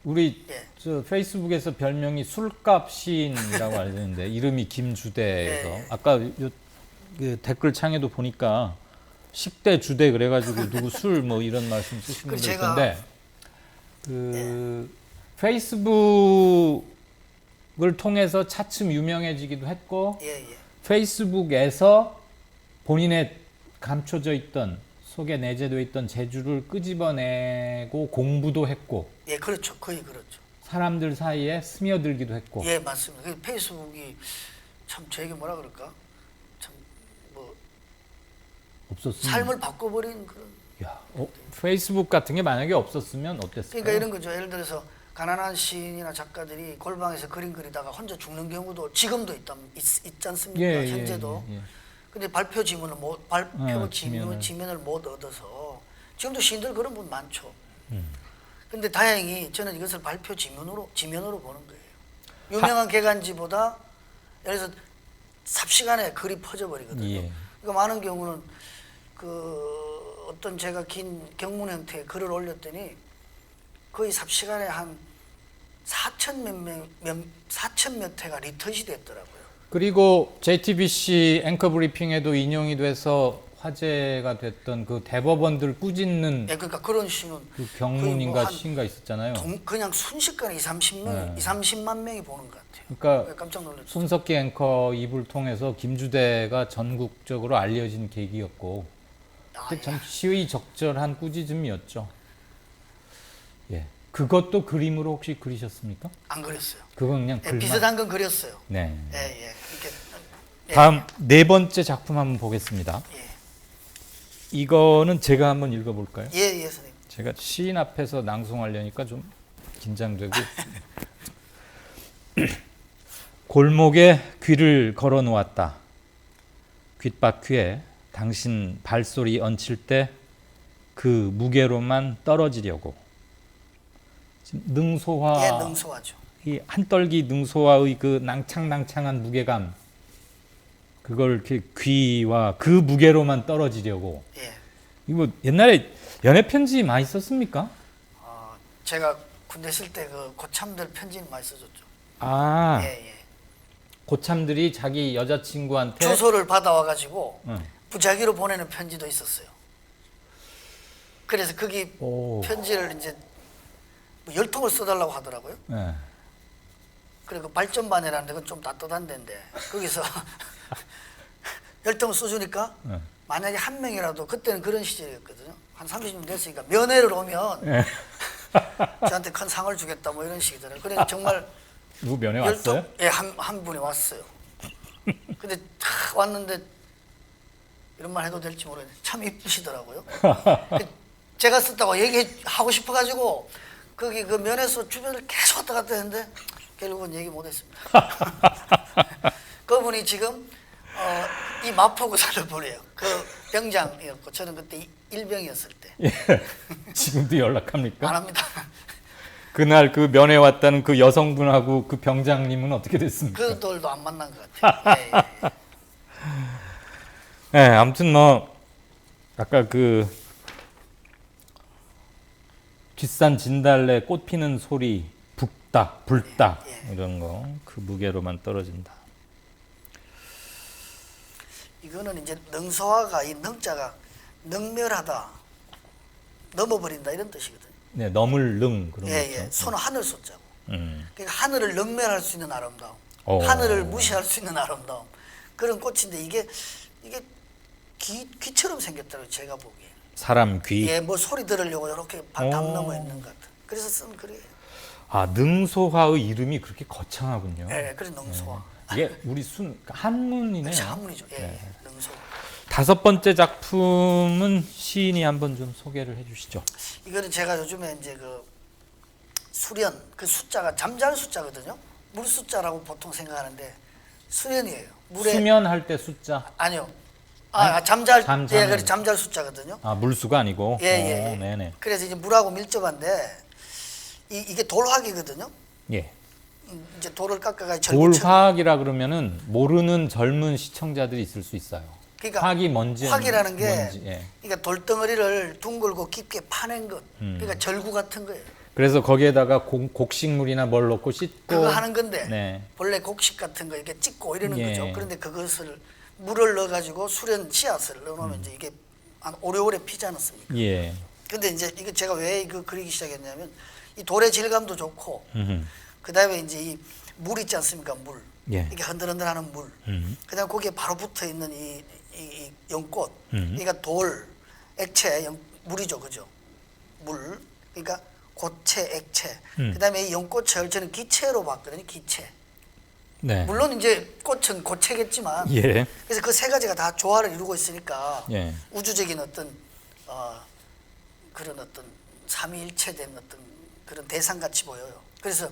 우리 예. 저 페이스북에서 별명이 술값 시인이라고 알려졌는데 이름이 김주대에서 예. 아까 그 댓글 창에도 보니까 식대 주대 그래가지고 누구 술 뭐 이런 말씀 쓰신 분들 제가- 있던데 그 페이스북을 통해서 차츰 유명해지기도 했고 예, 예. 페이스북에서 본인의 감춰져 있던 속에 내재되어 있던 재주를 끄집어내고 공부도 했고 예, 그렇죠. 거의 그렇죠. 사람들 사이에 스며들기도 했고 예, 맞습니다. 그 페이스북이 참 저에게 뭐라 그럴까? 참 뭐 없었으면 삶을 바꿔버린 그런. 야, 페이스북 같은 게 만약에 없었으면 어땠을까요? 그러니까 이런 거죠. 예를 들어서 가난한 시인이나 작가들이 골방에서 그림 그리다가 혼자 죽는 경우도 지금도 있지 않습니까? 예, 현재도. 예, 예. 근데 발표 지문을 지면을. 지면을 못 얻어서 지금도 시인들 그런 분 많죠. 근데 다행히 저는 이것을 발표 지면으로 보는 거예요. 유명한 개간지보다 예를 들어서 삽시간에 글이 퍼져버리거든요. 예. 그러니까 많은 경우는 그 어떤 제가 긴 경문 형태의 글을 올렸더니 거의 삽시간에 한 4천 몇 회가 리트윗이 됐더라고요. 그리고 JTBC 앵커 브리핑에도 인용이 돼서 화제가 됐던 그 대법원들 꾸짖는 예, 그러니까 그런 시는 그 경문인가 거의 뭐 시인가 있었잖아요. 그냥 순식간에 30만 명이 보는 것 같아요. 그러니까 깜짝 놀랐죠. 손석희 앵커 입을 통해서 김주대가 전국적으로 알려진 계기였고 그게 참 시의적절한 꾸짖음이었죠. 예, 그것도 그림으로 혹시 그리셨습니까? 안 그렸어요. 그건 그냥 예, 글만. 비슷한 건 그렸어요. 네. 예, 예. 이렇게 예, 다음 네 번째 작품 한번 보겠습니다. 예, 이거는 제가 한번 읽어볼까요? 예, 예, 선생님. 제가 시인 앞에서 낭송하려니까 좀 긴장되고 골목에 귀를 걸어 놓았다. 귓바퀴에 당신 발소리 얹힐 때 그 무게로만 떨어지려고. 지금 능소화, 예, 능소하죠. 이 한떨기 능소화의 그 낭창낭창한 무게감, 그걸 이렇게 귀와 그 무게로만 떨어지려고. 예. 이거 옛날에 연애 편지 많이 썼습니까? 제가 군대 있을 때 그 고참들 편지는 많이 써줬죠. 아, 예, 예. 고참들이 자기 여자친구한테 주소를 받아와가지고 응. 부작위로 보내는 편지도 있었어요. 그래서 거기 오. 편지를 이제 뭐 10통을 써달라고 하더라고요. 예. 그리고 발전반이라는 데는 좀 따뜻한 데인데 거기서 10통을 써주니까 예. 만약에 한 명이라도 그때는 그런 시절이었거든요. 한 30년 됐으니까 면회를 오면 예. 저한테 큰 상을 주겠다 뭐 이런 식이더라고요. 그래서 정말 누구 면회 왔어요? 예, 한 분이 왔어요. 근데 탁 왔는데 이런 말 해도 될지 모르겠는데 참 이쁘시더라고요. 제가 썼다고 얘기하고 싶어가지고 거기 그 면에서 주변을 계속 왔다 갔다 했는데 결국은 얘기 못했습니다. 그분이 지금 이 마포구 사는 분이에요. 그 병장이었고 저는 그때 일병이었을 때. 예. 지금도 연락합니까? 안 합니다. 그날 그 면회 왔다는 그 여성분하고 그 병장님은 어떻게 됐습니까? 그들도 안 만난 것 같아요. 예, 예. 네, 아무튼 뭐 아까 그 뒷산 진달래 꽃 피는 소리 북딱 불딱 이런 거 그 무게로만 떨어진다. 이거는 이제 능소화가 이 능자가 능멸하다, 넘어버린다 이런 뜻이거든요. 네, 넘을 능 그런 예, 거죠. 예. 손은 하늘 숫자고. 음. 그러니까 하늘을 능멸할 수 있는 아름다움, 오. 하늘을 무시할 수 있는 아름다움 그런 꽃인데 이게 귀처럼 생겼더라고요. 제가 보기에. 사람 귀. 예, 뭐 소리 들으려고 이렇게 담 넘어 있는 것 같아. 그래서 쓴 글이에요. 아, 능소화의 이름이 그렇게 거창하군요. 예, 그래서 능소화. 이게 우리 한문이네요. 그렇죠, 한문이죠. 예, 네. 능소화. 다섯 번째 작품은 시인이 한번 좀 소개를 해주시죠. 이거는 제가 요즘에 이제 그 수련 그 숫자가 잠잘 숫자거든요. 물 숫자라고 보통 생각하는데 수련이에요. 물에 수면할 때 숫자. 아니요. 아니, 잠잘 잠자는. 예, 그래 잠잘 숫자거든요. 아, 물수가 아니고. 예, 예, 예. 네네. 그래서 이제 물하고 밀접한데 이게 돌화기거든요. 예. 이제 돌을 깎아가 절구처럼. 돌화기라 그러면은 모르는 젊은 시청자들이 있을 수 있어요. 그러니까 화기 뭔지. 화기라는 게 뭔지, 예. 그러니까 돌덩어리를 둥글고 깊게 파낸 것. 그러니까 절구 같은 거예요. 그래서 거기에다가 곡식물이나 뭘 넣고 씻고. 그거 하는 건데 네. 본래 곡식 같은 거 이렇게 찍고 이러는 예. 거죠. 그런데 그것을 물을 넣어가지고 수련 씨앗을 넣어놓으면 이제 이게 한 오래오래 피지 않았습니까? 예. 근데 이제 이거 제가 왜 이거 그리기 시작했냐면 이 돌의 질감도 좋고 음흠. 그다음에 이제 이 물 있지 않습니까? 물 예. 이렇게 흔들흔들하는 물. 그다음 거기에 바로 붙어 있는 이 연꽃. 그러니까 돌 액체 물이죠, 그죠? 물. 그러니까 고체 액체. 그다음에 이 연꽃을 저는 기체로 봤거든요. 기체. 네. 물론 이제 꽃은 고체겠지만 예. 그래서 그 세 가지가 다 조화를 이루고 있으니까 예. 우주적인 어떤 그런 어떤 삼위일체된 어떤 그런 대상같이 보여요. 그래서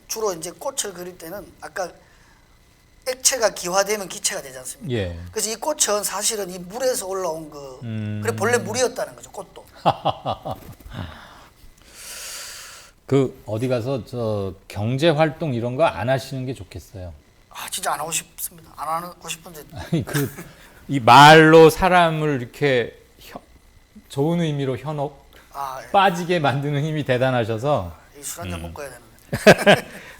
주로 이제 꽃을 그릴 때는 아까 액체가 기화되면 기체가 되지 않습니까? 예. 그래서 이 꽃은 사실은 이 물에서 올라온 그래 본래 물이었다는 거죠. 꽃도. 그 어디 가서 저 경제 활동 이런 거 안 하시는 게 좋겠어요. 아 진짜 안 하고 싶습니다. 안 하고 싶은데 아니 이 말로 사람을 이렇게 좋은 의미로 현혹 예. 빠지게 만드는 힘이 대단하셔서 이 술 한잔 먹고 해야 되는데.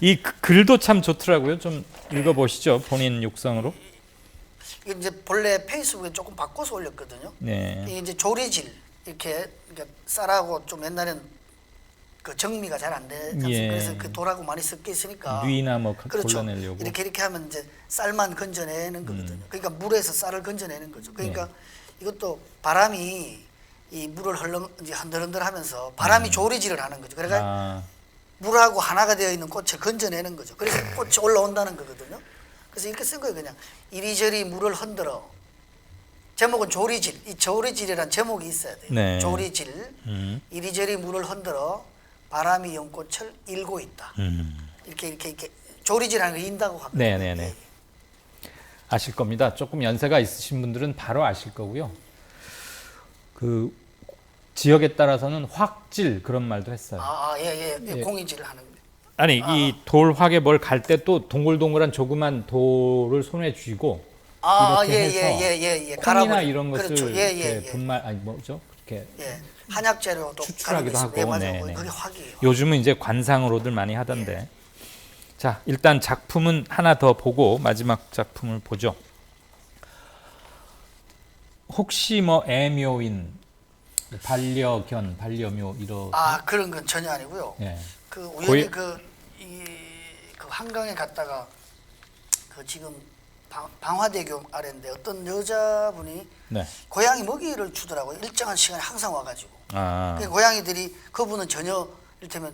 이 글도 참 좋더라고요. 좀 읽어보시죠. 본인 육성으로. 이게 이제 본래 페이스북에 조금 바꿔서 올렸거든요. 네. 이게 이제 조리질 이렇게 그러니까 쌀하고 좀 옛날엔 그 정미가 잘 안 되지 않습니까? 예. 그래서 그 돌하고 많이 섞여 있으니까 뉘나 뭐 그렇죠. 골라내려고. 이렇게 하면 이제 쌀만 건져내는 거거든요. 그러니까 물에서 쌀을 건져내는 거죠. 그러니까 이것도 바람이 이 물을 이제 흔들흔들하면서 바람이 조리질을 하는 거죠. 그러니까 물하고 하나가 되어 있는 꽃을 건져내는 거죠. 그래서 꽃이 올라온다는 거거든요. 그래서 이렇게 쓴 거예요. 그냥 이리저리 물을 흔들어. 제목은 조리질. 이 조리질이란 제목이 있어야 돼요. 네. 조리질. 이리저리 물을 흔들어 바람이 연꽃을 일고 있다. 이렇게 조리질하는 거 인다고 합니다. 네네네. 아실 겁니다. 조금 연세가 있으신 분들은 바로 아실 거고요. 그 지역에 따라서는 확질 그런 말도 했어요. 예. 공이질을 하는 거예요. 아니 이 돌확에 뭘 갈 때 또 동글동글한 조그만 돌을 손에 쥐고 이렇게 해서 콩이나 이런 것을 그렇죠. 이렇게 분말 아니 뭐죠? 이렇게 한약재료도 추출하기도 하고. 맞아요. 네네. 그게 확이에요. 요즘은 이제 관상으로들 많이 하던데. 자, 일단 작품은 하나 더 보고 마지막 작품을 보죠. 혹시 뭐 애묘인 반려견, 반려묘 이런 그런 건 전혀 아니고요. 예. 그 우연히 그 한강에 갔다가 그 지금 방화대교 아래인데 어떤 여자분이 네. 고양이 먹이를 주더라고요. 일정한 시간에 항상 와가지고. 아. 그 고양이들이 그분은 전혀 이를테면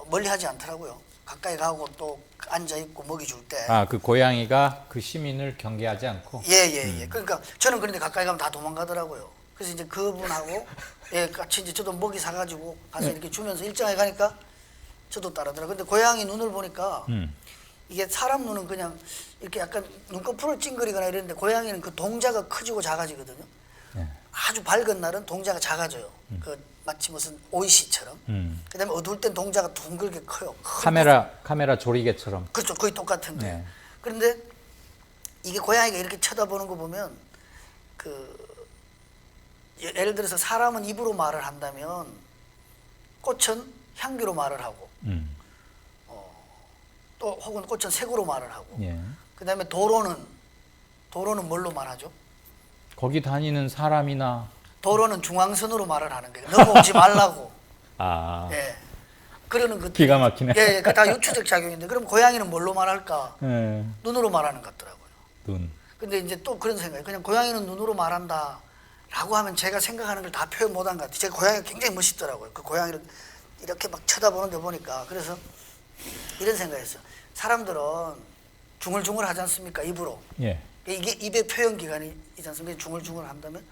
멀리하지 않더라고요. 가까이 가고 또 앉아 있고 먹이 줄 때. 그 고양이가 그 시민을 경계하지 않고. 예. 그러니까 저는 그런데 가까이 가면 다 도망가더라고요. 그래서 이제 그분하고 예, 같이 이제 저도 먹이 사가지고 가서 이렇게 주면서 일정하게 가니까 저도 따르더라고요. 근데 고양이 눈을 보니까 이게 사람 눈은 그냥 이렇게 약간 눈꺼풀을 찡그리거나 이랬는데 고양이는 그 동자가 커지고 작아지거든요. 네. 아주 밝은 날은 동자가 작아져요. 그 마치 무슨 오이시처럼. 그다음에 어두울 땐 동자가 둥글게 커요. 카메라 조리개처럼. 그렇죠. 거의 똑같은데. 네. 그런데 이게 고양이가 이렇게 쳐다보는 거 보면 그 예를 들어서 사람은 입으로 말을 한다면 꽃은 향기로 말을 하고 또 혹은 꽃은 색으로 말을 하고 예. 그다음에 도로는 뭘로 말하죠? 거기 다니는 사람이나 도로는 중앙선으로 말을 하는 거예요. 넘어오지 말라고. 아 예. 그러는 그 기가 막히네. 예, 그 다 유추적 작용인데 그럼 고양이는 뭘로 말할까? 예. 눈으로 말하는 것 같더라고요. 눈. 근데 이제 또 그런 생각이 그냥 고양이는 눈으로 말한다라고 하면 제가 생각하는 걸 다 표현 못한 것 같아요. 제 고양이가 굉장히 멋있더라고요. 그 고양이를 이렇게 막 쳐다보는 데 보니까 그래서 이런 생각했어요. 사람들은 중얼중얼 하지 않습니까? 입으로. 예. 이게 입의 표현 기관이 있지 않습니까? 중얼중얼 한다면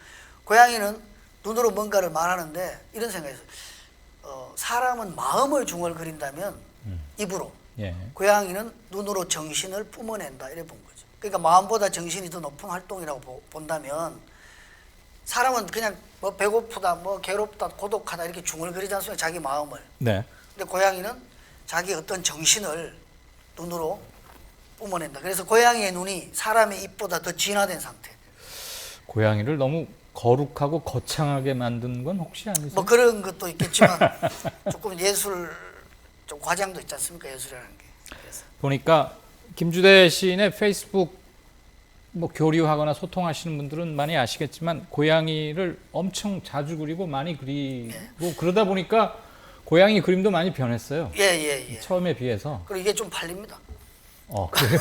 고양이는 눈으로 뭔가를 말하는데 이런 생각했어요. 사람은 마음을 중얼거린다면 입으로 예. 고양이는 눈으로 정신을 뿜어낸다 이래 본 거죠. 그러니까 마음보다 정신이 더 높은 활동이라고 본다면 사람은 그냥 뭐 배고프다, 뭐 괴롭다, 고독하다 이렇게 중얼거리지 않습니까? 자기 마음을. 네. 근데 고양이는 자기 어떤 정신을 눈으로 뿜어낸다. 그래서 고양이의 눈이 사람의 입보다 더 진화된 상태. 고양이를 너무 거룩하고 거창하게 만든 건 혹시 아니세요? 뭐 그런 것도 있겠지만 조금 예술 좀 과장도 있지 않습니까? 예술이라는 게. 그래서. 보니까 김주대 시인의 페이스북 뭐 교류하거나 소통하시는 분들은 많이 아시겠지만 고양이를 엄청 자주 그리고 많이 그리고 그러다 보니까 고양이 그림도 많이 변했어요. 예. 처음에 비해서. 그리고 이게 좀 팔립니다. 그래요?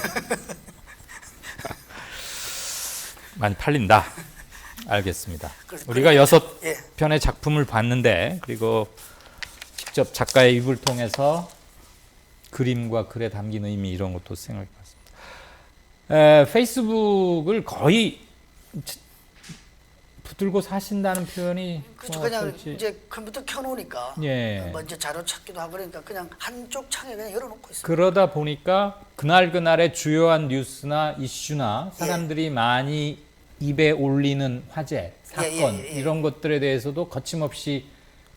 많이 팔린다. 알겠습니다. 우리가 6편의 작품을 봤는데 그리고 직접 작가의 입을 통해서 그림과 글에 담긴 의미 이런 것도 생각해 봤습니다. 페이스북을 거의 붙들고 사신다는 표현이 그렇죠. 그냥 이제 컴퓨터 켜놓으니까 예. 뭐 이제 자료 찾기도 하고 그러니까 그냥 한쪽 창에 그냥 열어놓고 있어요. 그러다 보니까 그날의 주요한 뉴스나 이슈나 사람들이 많이 입에 올리는 화제, 사건 이런 것들에 대해서도 거침없이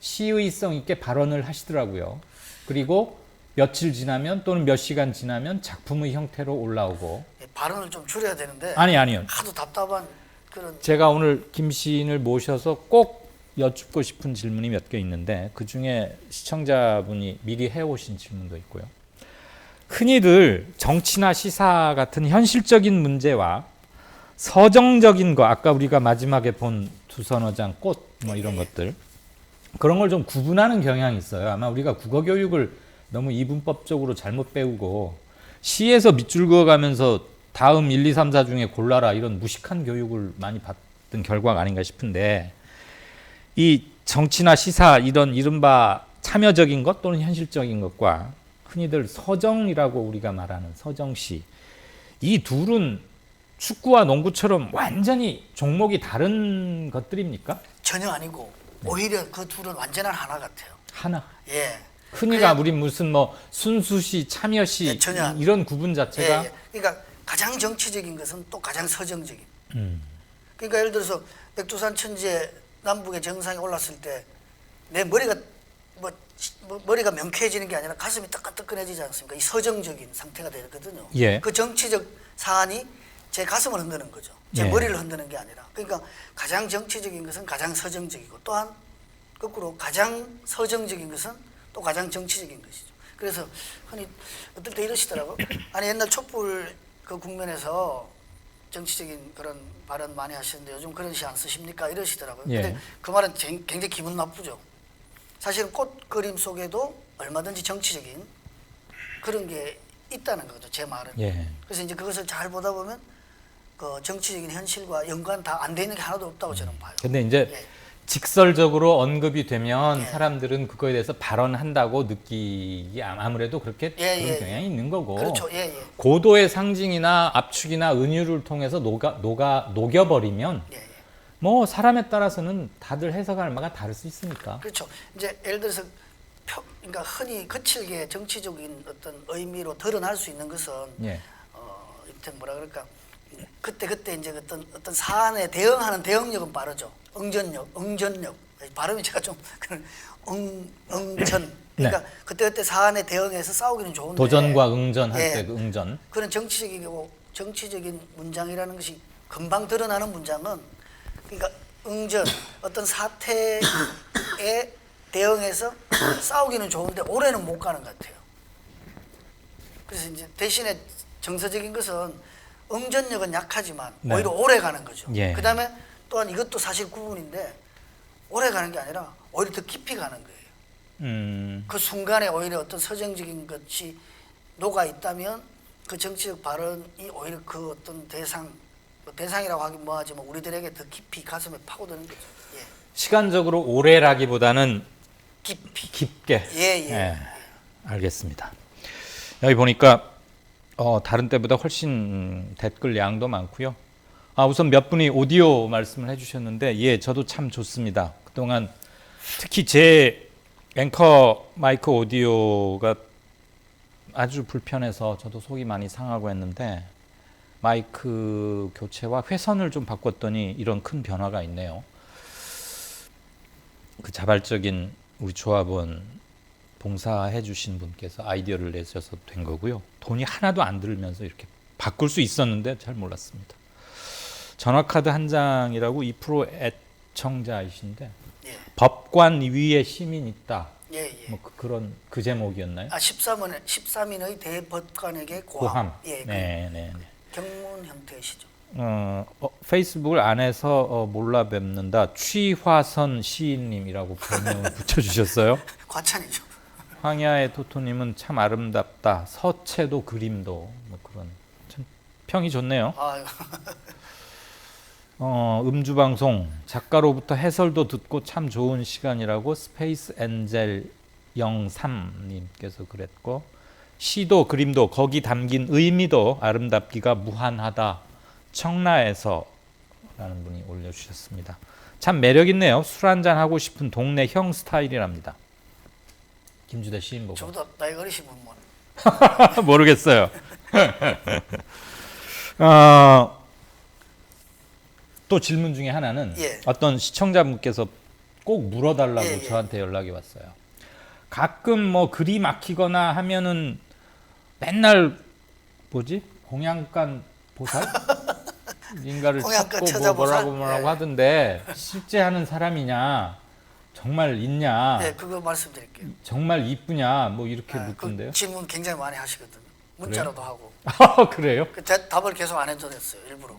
시의성 있게 발언을 하시더라고요. 그리고 며칠 지나면 또는 몇 시간 지나면 작품의 형태로 올라오고. 발언을 좀 줄여야 되는데 아니요. 하도 답답한 그런. 제가 오늘 김 시인을 모셔서 꼭 여쭙고 싶은 질문이 몇 개 있는데 그중에 시청자분이 미리 해오신 질문도 있고요. 흔히들 정치나 시사 같은 현실적인 문제와 서정적인 거, 아까 우리가 마지막에 본 두서너장 꽃 뭐 이런 것들 그런 걸 좀 구분하는 경향이 있어요. 아마 우리가 국어 교육을 너무 이분법적으로 잘못 배우고 시에서 밑줄 그어가면서 다음 1, 2, 3, 4 중에 골라라 이런 무식한 교육을 많이 받은 결과가 아닌가 싶은데 이 정치나 시사 이런 이른바 참여적인 것 또는 현실적인 것과 흔히들 서정이라고 우리가 말하는 서정시 이 둘은 축구와 농구처럼 완전히 종목이 다른 것들입니까? 전혀 아니고 오히려 그 둘은 완전한 하나 같아요. 하나. 예. 흔히가 우리 무슨 뭐 순수시, 참여시 네, 전혀 이런 구분 자체가 그러니까 가장 정치적인 것은 또 가장 서정적인. 그러니까 예를 들어서 백두산 천지에 남북의 정상에 올랐을 때 내 머리가 머리가 명쾌해지는 게 아니라 가슴이 뜨끈뜨끈해지지 않습니까? 이 서정적인 상태가 되거든요. 예. 그 정치적 사안이 제 가슴을 흔드는 거죠. 제 예. 머리를 흔드는 게 아니라. 그러니까 가장 정치적인 것은 가장 서정적이고 또한 거꾸로 가장 서정적인 것은 또 가장 정치적인 것이죠. 그래서 흔히 어떨 때 이러시더라고요. 아니 옛날 촛불 그 국면에서 정치적인 그런 발언 많이 하시는데 요즘 그런 시 안 쓰십니까? 이러시더라고요. 예. 근데 그 말은 굉장히 기분 나쁘죠. 사실은 꽃 그림 속에도 얼마든지 정치적인 그런 게 있다는 거죠. 제 말은. 예. 그래서 이제 그것을 잘 보다 보면 그 정치적인 현실과 연관 다 안 돼 있는 게 하나도 없다고 저는 봐요. 근데 이제 예. 직설적으로 언급이 되면 예. 사람들은 그거에 대해서 발언한다고 느끼기 아무래도 그런 경향이 있는 거고. 그렇죠. 고도의 상징이나 압축이나 은유를 통해서 녹여버리면 뭐 사람에 따라서는 다들 해석할 바가 다를 수 있으니까. 그렇죠. 이제 예를 들어서 그러니까 흔히 거칠게 정치적인 어떤 의미로 드러날 수 있는 것은 예. 이때 뭐라 그럴까 그때 이제 어떤 사안에 대응하는 대응력은 빠르죠. 응전력 발음이 제가 좀 응전 그러니까 네. 그때 사안에 대응해서 싸우기는 좋은데 도전과 응전할 예. 때 그 응전. 그런 정치적인 문장이라는 것이 금방 드러나는 문장은 그러니까 응전 어떤 사태에 대응해서 싸우기는 좋은데 오래는 못 가는 것 같아요. 그래서 이제 대신에 정서적인 것은 응전력은 약하지만 네. 오히려 오래 가는 거죠. 예. 그다음에 또한 이것도 사실 구분인데 오래 가는 게 아니라 오히려 더 깊이 가는 거예요. 그 순간에 오히려 어떤 서정적인 것이 녹아 있다면 그 정치적 발언이 오히려 그 어떤 대상이라고 하긴 뭐하지만 우리들에게 더 깊이 가슴에 파고드는 거죠. 예. 시간적으로 오래라기보다는 깊게. 예. 알겠습니다. 여기 보니까 다른 때보다 훨씬 댓글 양도 많고요. 우선 몇 분이 오디오 말씀을 해주셨는데 예, 저도 참 좋습니다. 그동안 특히 제 앵커 마이크 오디오가 아주 불편해서 저도 속이 많이 상하고 했는데 마이크 교체와 회선을 좀 바꿨더니 이런 큰 변화가 있네요. 그 자발적인 우리 조합원 봉사해 주신 분께서 아이디어를 내셔서 된 거고요. 돈이 하나도 안 들면서 이렇게 바꿀 수 있었는데 잘 몰랐습니다. 전화카드 한 장이라고 2% 애청자이신데 예. 법관 위에 시민 있다. 예. 뭐 그런 그 제목이었나요? 13인의 대법관에게 고함. 예. 네. 경문 형태이시죠. 페이스북을 안 해서 몰라 뵙는다. 취화선 시인님이라고 별명을 붙여주셨어요. 과찬이죠. 황야의 토토님은 참 아름답다. 서체도 그림도 뭐 그런 참 평이 좋네요. 아유. 음주방송 작가로부터 해설도 듣고 참 좋은 시간이라고 스페이스 엔젤 03님께서 그랬고 시도 그림도 거기 담긴 의미도 아름답기가 무한하다. 청라에서 라는 분이 올려주셨습니다. 참 매력있네요. 술 한잔 하고 싶은 동네 형 스타일이랍니다. 김주대 시인 보고. 저보다 나이가 어리신 분 뭐. 모르겠어요. 또 질문 중에 하나는 예. 어떤 시청자분께서 꼭 물어달라고 예. 저한테 연락이 왔어요. 가끔 뭐 글이 막히거나 하면은 맨날 공양간 보살? 인가를 공양간 찾고 찾아보살? 뭐라고 하던데 실제 하는 사람이냐 정말 있냐 네, 그거 말씀드릴게요. 정말 이쁘냐 뭐 이렇게 그 묻던데요. 질문 굉장히 많이 하시거든요. 문자로도 하고. 그래요? 그 답을 계속 안 해도 됐어요. 일부러.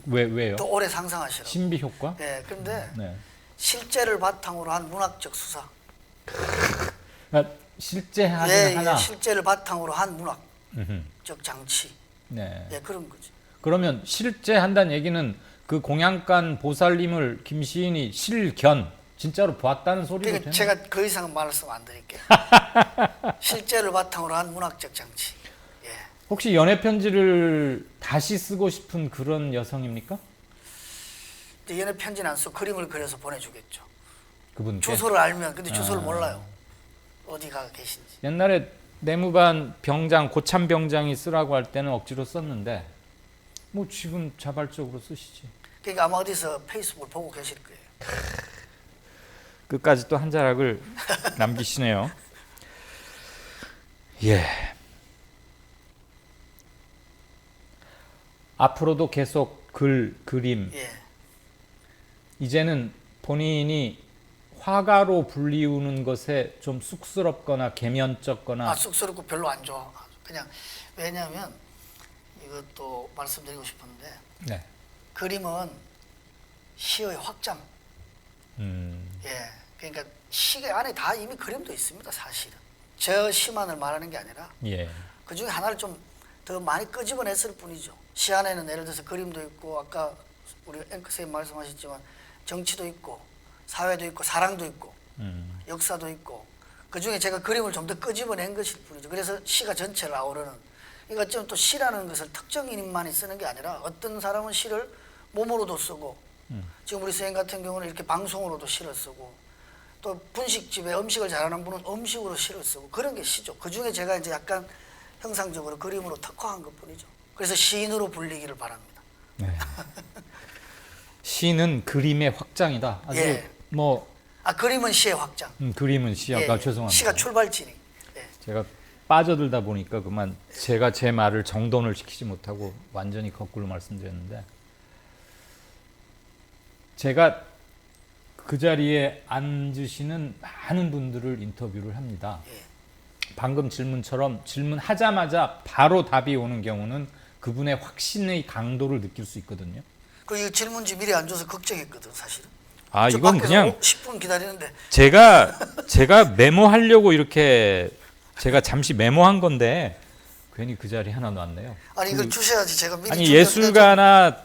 왜요? 더 오래 상상하시라고. 신비 효과? 네, 그런데 네. 실제를 바탕으로 한 문학적 수사. 실제 하긴 하나. 실제를 바탕으로 한 문학적 음흠. 장치. 네. 네, 그런 거죠. 그러면 실제 한다는 얘기는 그 공양간 보살님을 김시인이 실견 진짜로 보았다는 소리도 그러니까 되나요? 제가 그 이상 말씀 안 드릴게요. 실제를 바탕으로 한 문학적 장치. 예. 혹시 연애 편지를 다시 쓰고 싶은 그런 여성입니까? 연애 편지는 안 쓰고 그림을 그려서 보내주겠죠. 그분께? 주소를 알면 근데 주소를 몰라요. 어디가 계신지. 옛날에 내무반 병장 고참 병장이 쓰라고 할 때는 억지로 썼는데 뭐 지금 자발적으로 쓰시지. 그러니까 아마 어디서 페이스북을 보고 계실 거예요. 끝까지 또 한 자락을 남기시네요. 예. 앞으로도 계속 그림. 예. 이제는 본인이 화가로 불리우는 것에 좀 쑥스럽거나 개면쩍거나 쑥스럽고 별로 안 좋아. 그냥 왜냐하면 이것도 말씀드리고 싶은데 네. 그림은 시의 확장. 예. 그러니까 시 안에 다 이미 그림도 있습니다. 사실은. 저 시만을 말하는 게 아니라 예. 그 중에 하나를 좀 더 많이 끄집어냈을 뿐이죠. 시 안에는 예를 들어서 그림도 있고 아까 우리 앵커 선생님 말씀하셨지만 정치도 있고 사회도 있고 사랑도 있고 역사도 있고 그 중에 제가 그림을 좀 더 끄집어낸 것일 뿐이죠. 그래서 시가 전체를 아우르는. 그러니까 좀 또 시라는 것을 특정 인물만이 쓰는 게 아니라 어떤 사람은 시를 몸으로도 쓰고 지금 우리 선생님 같은 경우는 이렇게 방송으로도 시를 쓰고 또 분식집에 음식을 잘하는 분은 음식으로 시를 쓰고 그런 게 시죠. 그 중에 제가 이제 약간 형상적으로 그림으로 특화한 것뿐이죠. 그래서 시인으로 불리기를 바랍니다. 네. 시는 그림의 확장이다. 아주 예. 뭐 그림은 시의 확장. 그림은 시. 아까 예, 죄송합니다. 시가 출발지니. 예. 제가 빠져들다 보니까 그만 제가 제 말을 정돈을 시키지 못하고 완전히 거꾸로 말씀드렸는데 제가 그 자리에 앉으시는 많은 분들을 인터뷰를 합니다. 예. 방금 질문처럼 질문하자마자 바로 답이 오는 경우는 그분의 확신의 강도를 느낄 수 있거든요. 이 질문지 미리 안 줘서 걱정했거든 사실은. 아 저 이건 밖에서 그냥 10분 기다리는데 제가 메모하려고 이렇게 제가 잠시 메모한 건데 괜히 그 자리에 하나 놨네요. 아니 이걸 주셔야지 제가 미리 아니 준비했는데 예술가나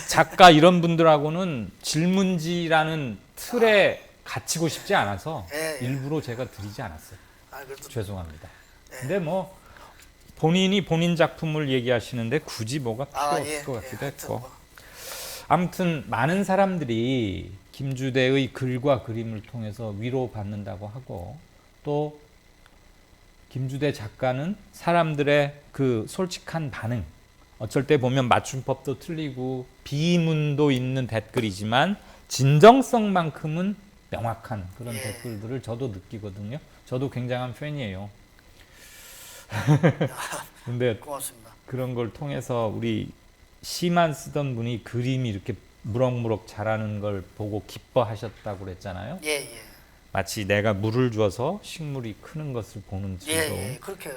작가 이런 분들하고는 질문지라는 틀에 갇히고 싶지 않아서 예, 예. 일부러 제가 드리지 않았어요. 그래도 죄송합니다. 예. 근데 뭐 본인이 본인 작품을 얘기하시는데 굳이 뭐가 필요 없을 예, 것 같기도 예, 했고 뭐. 아무튼 많은 사람들이 김주대의 글과 그림을 통해서 위로받는다고 하고 또 김주대 작가는 사람들의 그 솔직한 반응 어쩔 때 보면 맞춤법도 틀리고 비문도 있는 댓글이지만 진정성만큼은 명확한 그런 예. 댓글들을 저도 느끼거든요. 저도 굉장한 팬이에요. 근데 고맙습니다. 그런 걸 통해서 우리 시만 쓰던 분이 그림이 이렇게 무럭무럭 자라는 걸 보고 기뻐하셨다고 그랬잖아요. 예, 예. 마치 내가 물을 주어서 식물이 크는 것을 보는 예, 정도. 예. 그렇게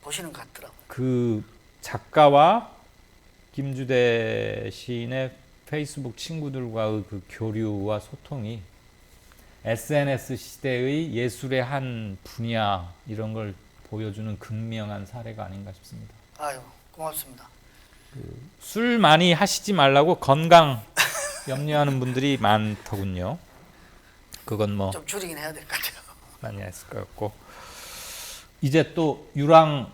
보시는 것 같더라고요. 그 작가와 김주대 시인의 페이스북 친구들과의 그 교류와 소통이 SNS 시대의 예술의 한 분야 이런 걸 보여주는 극명한 사례가 아닌가 싶습니다. 아유, 고맙습니다. 술 많이 하시지 말라고 건강 염려하는 분들이 많더군요. 그건 뭐 좀 줄이긴 해야 될 것 같아요. 많이 했을 것 같고 이제 또 유랑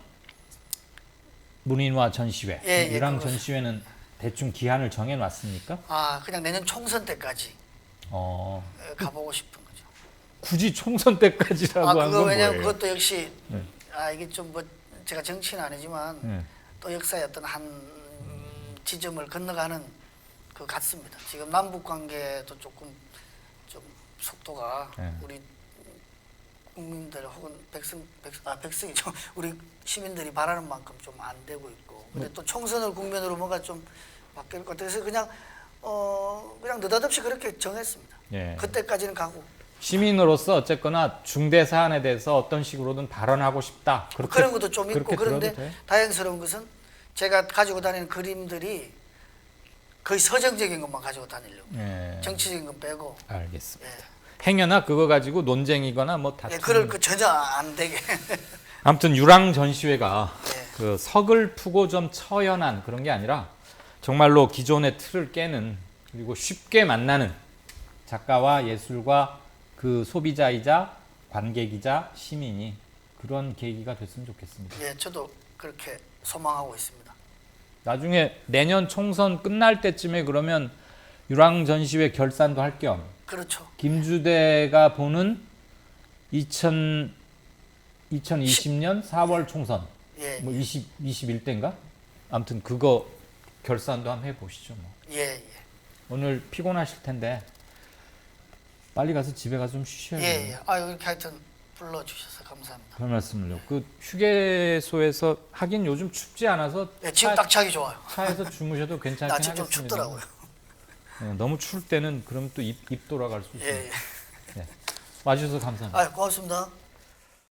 문인화 전시회. 예, 예, 유랑 그거. 전시회는 대충 기한을 정해놨습니까? 그냥 내년 총선 때까지 가보고 싶은 거죠. 굳이 총선 때까지라고 한 그거 건 왜냐면 뭐예요? 그것도 역시 네. 이게 좀 뭐 제가 정치는 아니지만 네. 또 역사의 어떤 한 지점을 건너가는 것 같습니다. 지금 남북 관계도 조금 좀 속도가 네. 우리 국민들 혹은 백성이죠. 우리 시민들이 바라는 만큼 좀 안 되고 있고. 근데 또 총선을 국면으로 뭔가 좀 바뀔 것 같아서 그냥 느닷없이 그렇게 정했습니다. 예. 그때까지는 가고. 시민으로서 어쨌거나 중대 사안에 대해서 어떤 식으로든 발언하고 싶다. 그렇게, 그런 것도 좀 있고 그렇게 그런데 들어도 돼요? 다행스러운 것은 제가 가지고 다니는 그림들이 거의 서정적인 것만 가지고 다니려고. 예. 정치적인 건 빼고. 알겠습니다. 예. 행여나 그거 가지고 논쟁이거나 뭐 다툼. 그럴 거 전혀 안 되게. 아무튼 유랑 전시회가 예. 그 석을 푸고 좀 처연한 그런 게 아니라 정말로 기존의 틀을 깨는 그리고 쉽게 만나는 작가와 예술과 그 소비자이자 관객이자 시민이 그런 계기가 됐으면 좋겠습니다. 예, 저도 그렇게 소망하고 있습니다. 나중에 내년 총선 끝날 때쯤에 그러면 유랑 전시회 결산도 할 겸 그렇죠. 김주대가 보는 2020년 4월 총선 예, 뭐 21대인가? 아무튼 그거 결산도 한번 해보시죠. 뭐. 예. 오늘 피곤하실 텐데 빨리 가서 집에 가서 좀 쉬셔야 돼요. 예. 이렇게 하여튼 불러주셔서 감사합니다. 별 말씀을요. 그 휴게소에서 하긴 요즘 춥지 않아서 예, 지금 딱 자기 좋아요. 차에서 주무셔도 괜찮긴 아직 하겠습니다. 좀 춥더라고요. 너무 추울 때는 그럼 또 입 돌아갈 수 있어요. 예. 와주셔서 감사합니다. 고맙습니다.